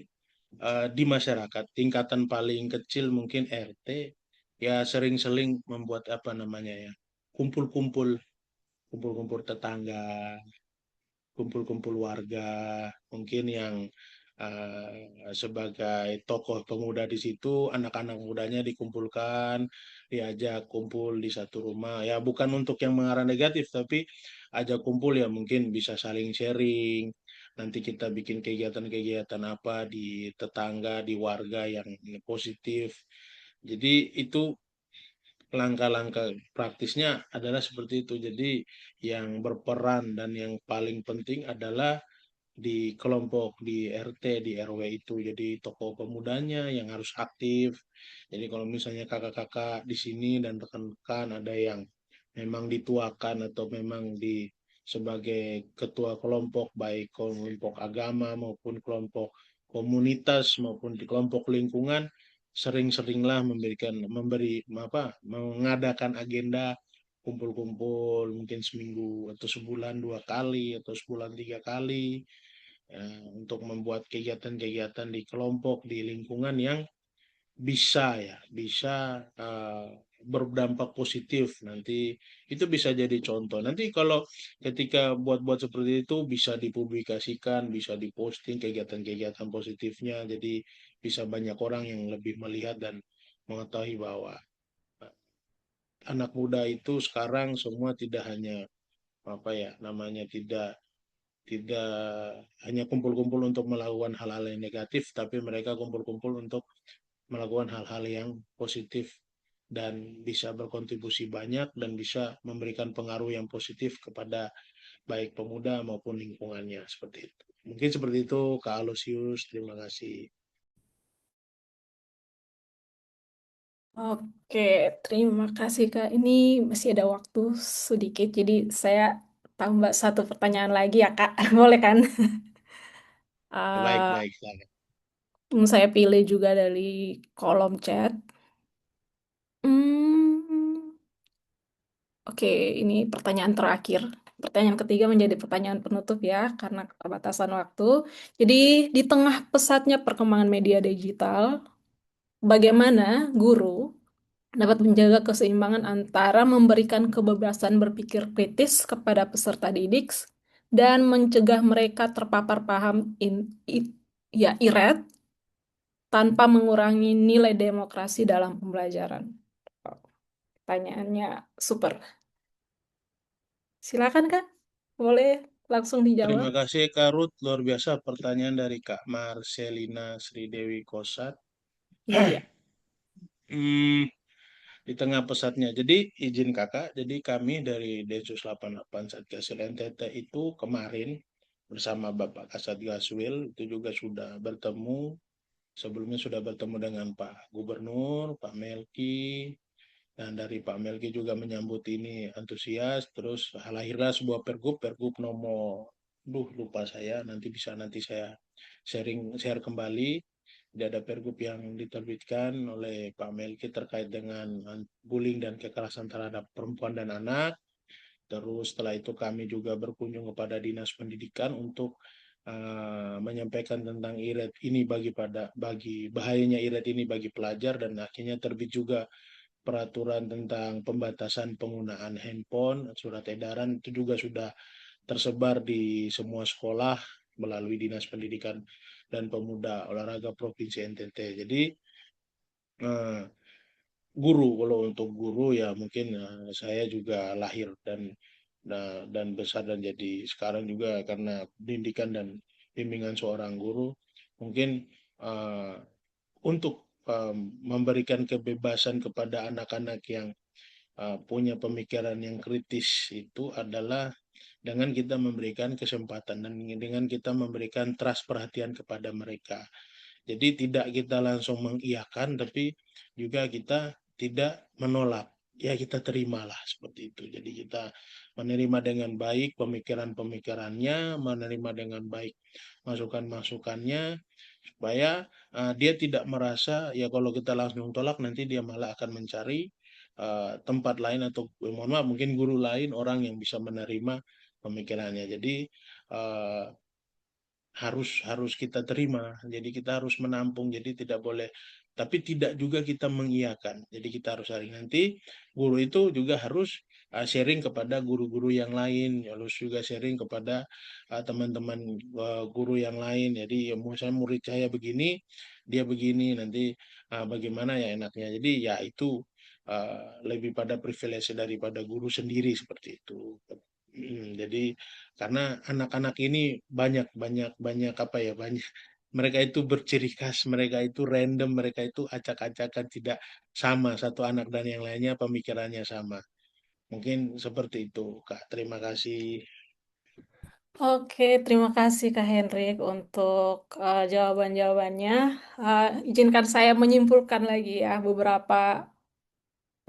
di masyarakat tingkatan paling kecil mungkin RT ya sering-sering membuat apa namanya ya kumpul-kumpul kumpul-kumpul tetangga, kumpul-kumpul warga, mungkin yang sebagai tokoh pemuda di situ, anak-anak mudanya dikumpulkan, diajak kumpul di satu rumah. Ya bukan untuk yang mengarah negatif, tapi ajak kumpul ya mungkin bisa saling sharing. Nanti kita bikin kegiatan-kegiatan apa di tetangga, di warga yang positif. Jadi itu langkah-langkah praktisnya adalah seperti itu. Jadi yang berperan dan yang paling penting adalah di kelompok, di RT, di RW itu. Jadi tokoh pemudanya yang harus aktif. Jadi kalau misalnya kakak-kakak di sini dan rekan-rekan ada yang memang dituakan atau memang di sebagai ketua kelompok, baik kelompok agama maupun kelompok komunitas maupun di kelompok lingkungan, sering-seringlah memberi apa mengadakan agenda kumpul-kumpul mungkin seminggu atau sebulan 2 kali atau sebulan 3 kali untuk membuat kegiatan-kegiatan di kelompok di lingkungan yang bisa berdampak positif nanti itu bisa jadi contoh nanti kalau ketika buat-buat seperti itu bisa dipublikasikan bisa diposting kegiatan-kegiatan positifnya jadi bisa banyak orang yang lebih melihat dan mengetahui bahwa anak muda itu sekarang semua tidak hanya apa ya namanya tidak tidak hanya kumpul-kumpul untuk melakukan hal-hal yang negatif, tapi mereka kumpul-kumpul untuk melakukan hal-hal yang positif dan bisa berkontribusi banyak dan bisa memberikan pengaruh yang positif kepada baik pemuda maupun lingkungannya seperti itu. Mungkin seperti itu Kak Alosius, terima kasih. Oke, terima kasih Kak. Ini masih ada waktu sedikit, jadi saya tambah satu pertanyaan lagi ya Kak. Boleh kan? Baik, Eh, baik. saya pilih juga dari kolom chat. Hmm, oke, ini pertanyaan terakhir. Pertanyaan ketiga menjadi pertanyaan penutup ya, karena keterbatasan waktu. Jadi, di tengah pesatnya perkembangan media digital, bagaimana guru dapat menjaga keseimbangan antara memberikan kebebasan berpikir kritis kepada peserta didik dan mencegah mereka terpapar paham ya iret tanpa mengurangi nilai demokrasi dalam pembelajaran. Pertanyaannya super. Silakan Kak, boleh langsung dijawab. Terima kasih Kak Ruth, luar biasa pertanyaan dari Kak Marcelina Sridewi Kosat. Iya, iya. Hmm, di tengah pesatnya. Jadi izin kakak, jadi kami dari Densus 88 Satgasil NTT itu kemarin bersama Bapak Kasat Gaswil itu juga sudah bertemu, sebelumnya sudah bertemu dengan Pak Gubernur, Pak Melki, dan dari Pak Melki juga menyambut ini antusias, terus lahirlah sebuah pergub, pergub nomor, lupa saya, nanti saya share kembali. Jadi ada pergub yang diterbitkan oleh Pak Melki terkait dengan bullying dan kekerasan terhadap perempuan dan anak. Terus setelah itu kami juga berkunjung kepada Dinas Pendidikan untuk menyampaikan tentang IRET ini bagi bahayanya IRET ini bagi pelajar, dan akhirnya terbit juga peraturan tentang pembatasan penggunaan handphone, surat edaran itu juga sudah tersebar di semua sekolah melalui Dinas Pendidikan dan Pemuda Olahraga Provinsi NTT. Jadi eh, guru, kalau untuk guru ya mungkin saya juga lahir dan besar dan jadi sekarang juga karena pendidikan dan bimbingan seorang guru, mungkin eh, untuk memberikan kebebasan kepada anak-anak yang punya pemikiran yang kritis itu adalah dengan kita memberikan kesempatan dan dengan kita memberikan trust perhatian kepada mereka. Jadi tidak kita langsung mengiyakan, tapi juga kita tidak menolak. Ya kita terimalah seperti itu. Jadi kita menerima dengan baik pemikiran-pemikirannya, menerima dengan baik masukan-masukannya, supaya dia tidak merasa ya kalau kita langsung tolak nanti dia malah akan mencari tempat lain atau mohon maaf mungkin guru lain orang yang bisa menerima pemikirannya. Jadi eh, harus harus kita terima. Jadi kita harus menampung. Jadi tidak boleh, tapi tidak juga kita mengiyakan. Jadi kita harus sharing. Nanti guru itu juga harus sharing kepada guru-guru yang lain, harus juga sharing kepada teman-teman guru yang lain. Jadi ya, misalnya murid saya begini, dia begini, nanti bagaimana ya enaknya. Jadi ya itu lebih pada privilege daripada guru sendiri seperti itu. Jadi karena anak-anak ini banyak banyak banyak apa ya banyak mereka itu berciri khas, mereka itu random, mereka itu acak-acakan, tidak sama satu anak dan yang lainnya pemikirannya sama. Mungkin seperti itu, Kak. Terima kasih. Oke, terima kasih Kak Hendrik untuk jawaban-jawabannya. Izinkan saya menyimpulkan lagi ya beberapa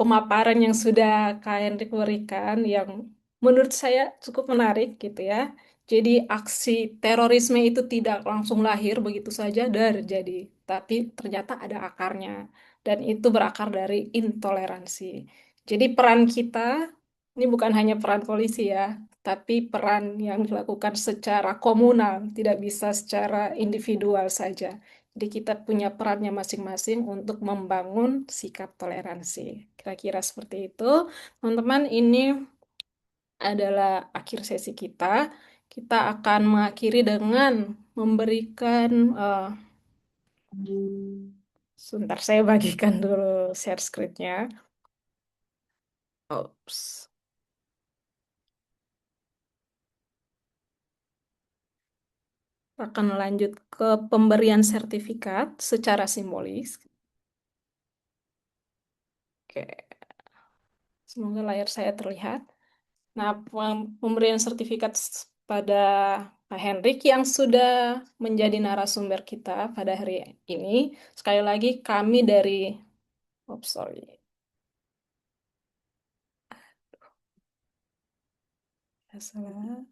pemaparan yang sudah Kak Hendrik berikan yang menurut saya cukup menarik gitu ya. Jadi aksi terorisme itu tidak langsung lahir begitu saja jadi, tapi ternyata ada akarnya dan itu berakar dari intoleransi. Jadi peran kita ini bukan hanya peran polisi ya, tapi peran yang dilakukan secara komunal, tidak bisa secara individual saja. Jadi kita punya perannya masing-masing untuk membangun sikap toleransi. Kira-kira seperti itu. Teman-teman, ini adalah akhir sesi kita. Kita akan mengakhiri dengan memberikan, sebentar saya bagikan dulu share script-nya. Oops. Akan lanjut ke pemberian sertifikat secara simbolis. Oke, semoga layar saya terlihat. Nah, pemberian sertifikat pada Pak Henrik yang sudah menjadi narasumber kita pada hari ini. Sekali lagi kami dari, oh sorry, salah.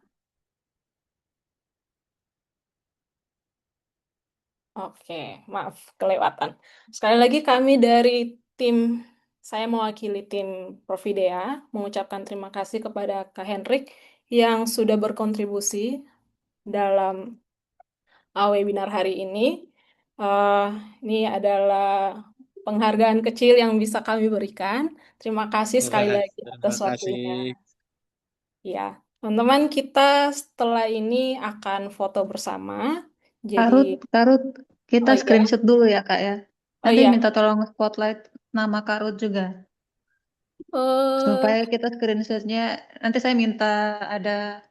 Oke, maaf kelewatan. Sekali lagi kami dari tim, saya mewakili tim Providea mengucapkan terima kasih kepada Kak Henrik yang sudah berkontribusi dalam webinar hari ini. Eh, ini adalah penghargaan kecil yang bisa kami berikan. Terima kasih sekali lagi atas Terima kasih. waktunya. Ya, teman-teman, kita setelah ini akan foto bersama. Jadi, Karut, Karut, kita oh iya, screenshot dulu ya Kak ya. oh Nanti iya, minta tolong spotlight nama Karut juga. Eh, Supaya kita screenshotnya, nanti saya minta ada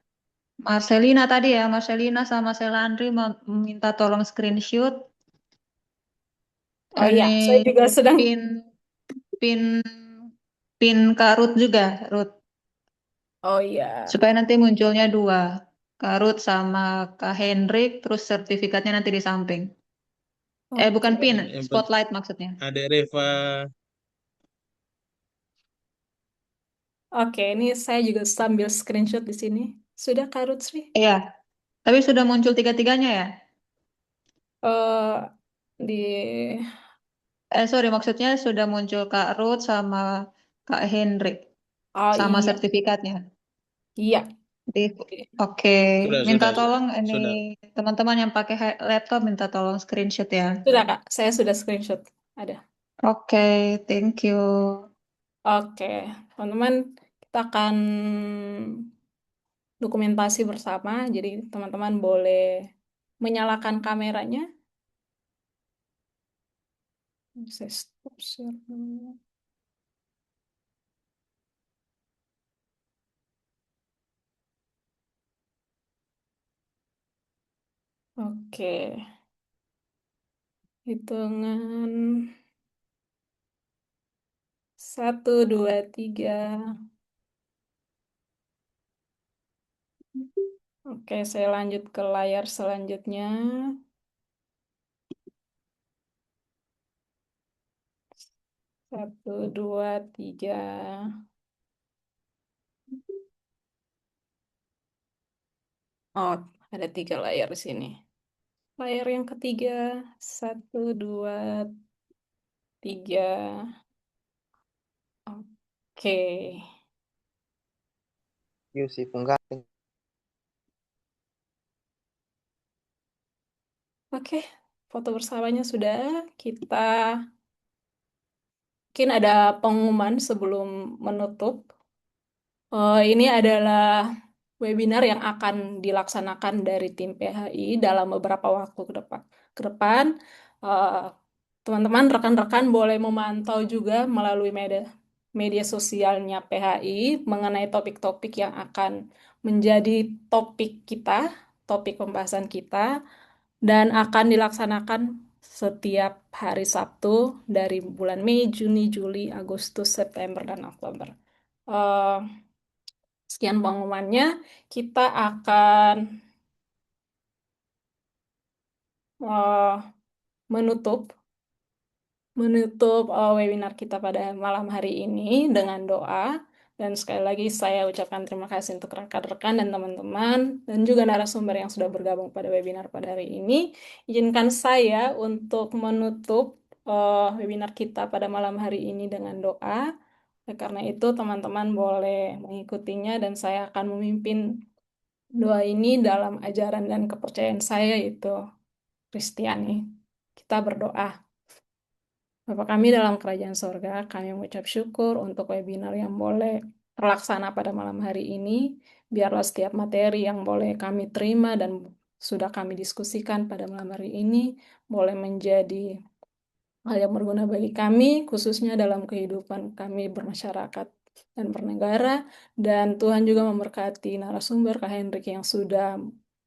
Marcelina tadi ya, Marcelina sama Selandri minta tolong screenshot oh iya, ini saya juga sedang. pin pin pin Kak Ruth juga, Ruth. Oh iya, Supaya nanti munculnya dua, Kak Ruth sama Kak Hendrik, terus sertifikatnya nanti di samping. oke. Bukan pin, Yang spotlight maksudnya. Adek Reva, Oke, ini saya juga sambil screenshot di sini. Sudah Kak Rutsri? Iya, tapi sudah muncul tiga-tiganya ya? Eh di Sorry, maksudnya sudah muncul Kak Ruth sama Kak Hendrik oh sama iya, sertifikatnya. iya. Jadi, oke, sudah, minta sudah, sudah, tolong ini sudah. teman-teman yang pakai laptop minta tolong screenshot ya. Sudah Kak, saya sudah screenshot. Ada. Oke, thank you. Oke, teman-teman, kita akan dokumentasi bersama. Jadi teman-teman boleh menyalakan kameranya. Saya stop share dulu. Oke, hitungan 1, 2, 3. Oke, saya lanjut ke layar selanjutnya. 1, 2, 3. Oh, ada 3 layar di sini. Layar yang ketiga, 1, 2, 3. Oke, Iya sih, enggak. oke. Foto bersamanya sudah. Kita mungkin ada pengumuman sebelum menutup. Ini adalah webinar yang akan dilaksanakan dari tim PHI dalam beberapa waktu ke depan. Eh, Teman-teman, rekan-rekan boleh memantau juga melalui media media sosialnya PHI mengenai topik-topik yang akan menjadi topik kita, topik pembahasan kita, dan akan dilaksanakan setiap hari Sabtu dari bulan Mei, Juni, Juli, Agustus, September, dan Oktober. Eh, Sekian pengumumannya. Kita akan eh, menutup webinar kita pada malam hari ini dengan doa. Dan sekali lagi saya ucapkan terima kasih untuk rekan-rekan dan teman-teman dan juga narasumber yang sudah bergabung pada webinar pada hari ini. Izinkan saya untuk menutup webinar kita pada malam hari ini dengan doa. Karena itu teman-teman boleh mengikutinya dan saya akan memimpin doa ini dalam ajaran dan kepercayaan saya yaitu Kristiani. Kita berdoa. Bapa kami dalam kerajaan sorga, kami mengucap syukur untuk webinar yang boleh terlaksana pada malam hari ini. Biarlah setiap materi yang boleh kami terima dan sudah kami diskusikan pada malam hari ini boleh menjadi hal yang berguna bagi kami, khususnya dalam kehidupan kami bermasyarakat dan bernegara. Dan Tuhan juga memberkati narasumber Kak Hendrik yang sudah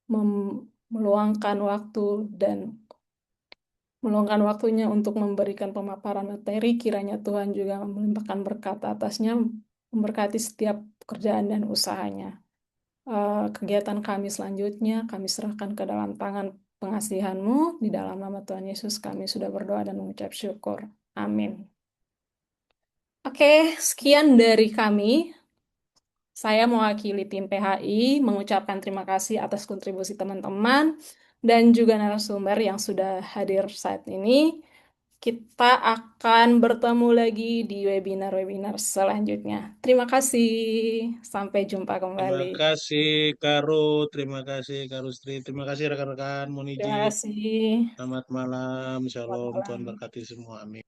meluangkan waktu dan meluangkan waktunya untuk memberikan pemaparan materi. Kiranya Tuhan juga melimpahkan berkat atasnya, memberkati setiap pekerjaan dan usahanya. Kegiatan kami selanjutnya kami serahkan ke dalam tangan pengasihan-Mu. Di dalam nama Tuhan Yesus kami sudah berdoa dan mengucap syukur. Amin. Oke, sekian dari kami. Saya mewakili tim PHI mengucapkan terima kasih atas kontribusi teman-teman dan juga narasumber yang sudah hadir saat ini. Kita akan bertemu lagi di webinar-webinar selanjutnya. Terima kasih. Sampai jumpa Terima kembali. kasih Karo, terima kasih Karustri, terima kasih rekan-rekan Moniji. Terima kasih. Selamat malam, Selamat shalom, Tuhan malam. berkati semua, amin.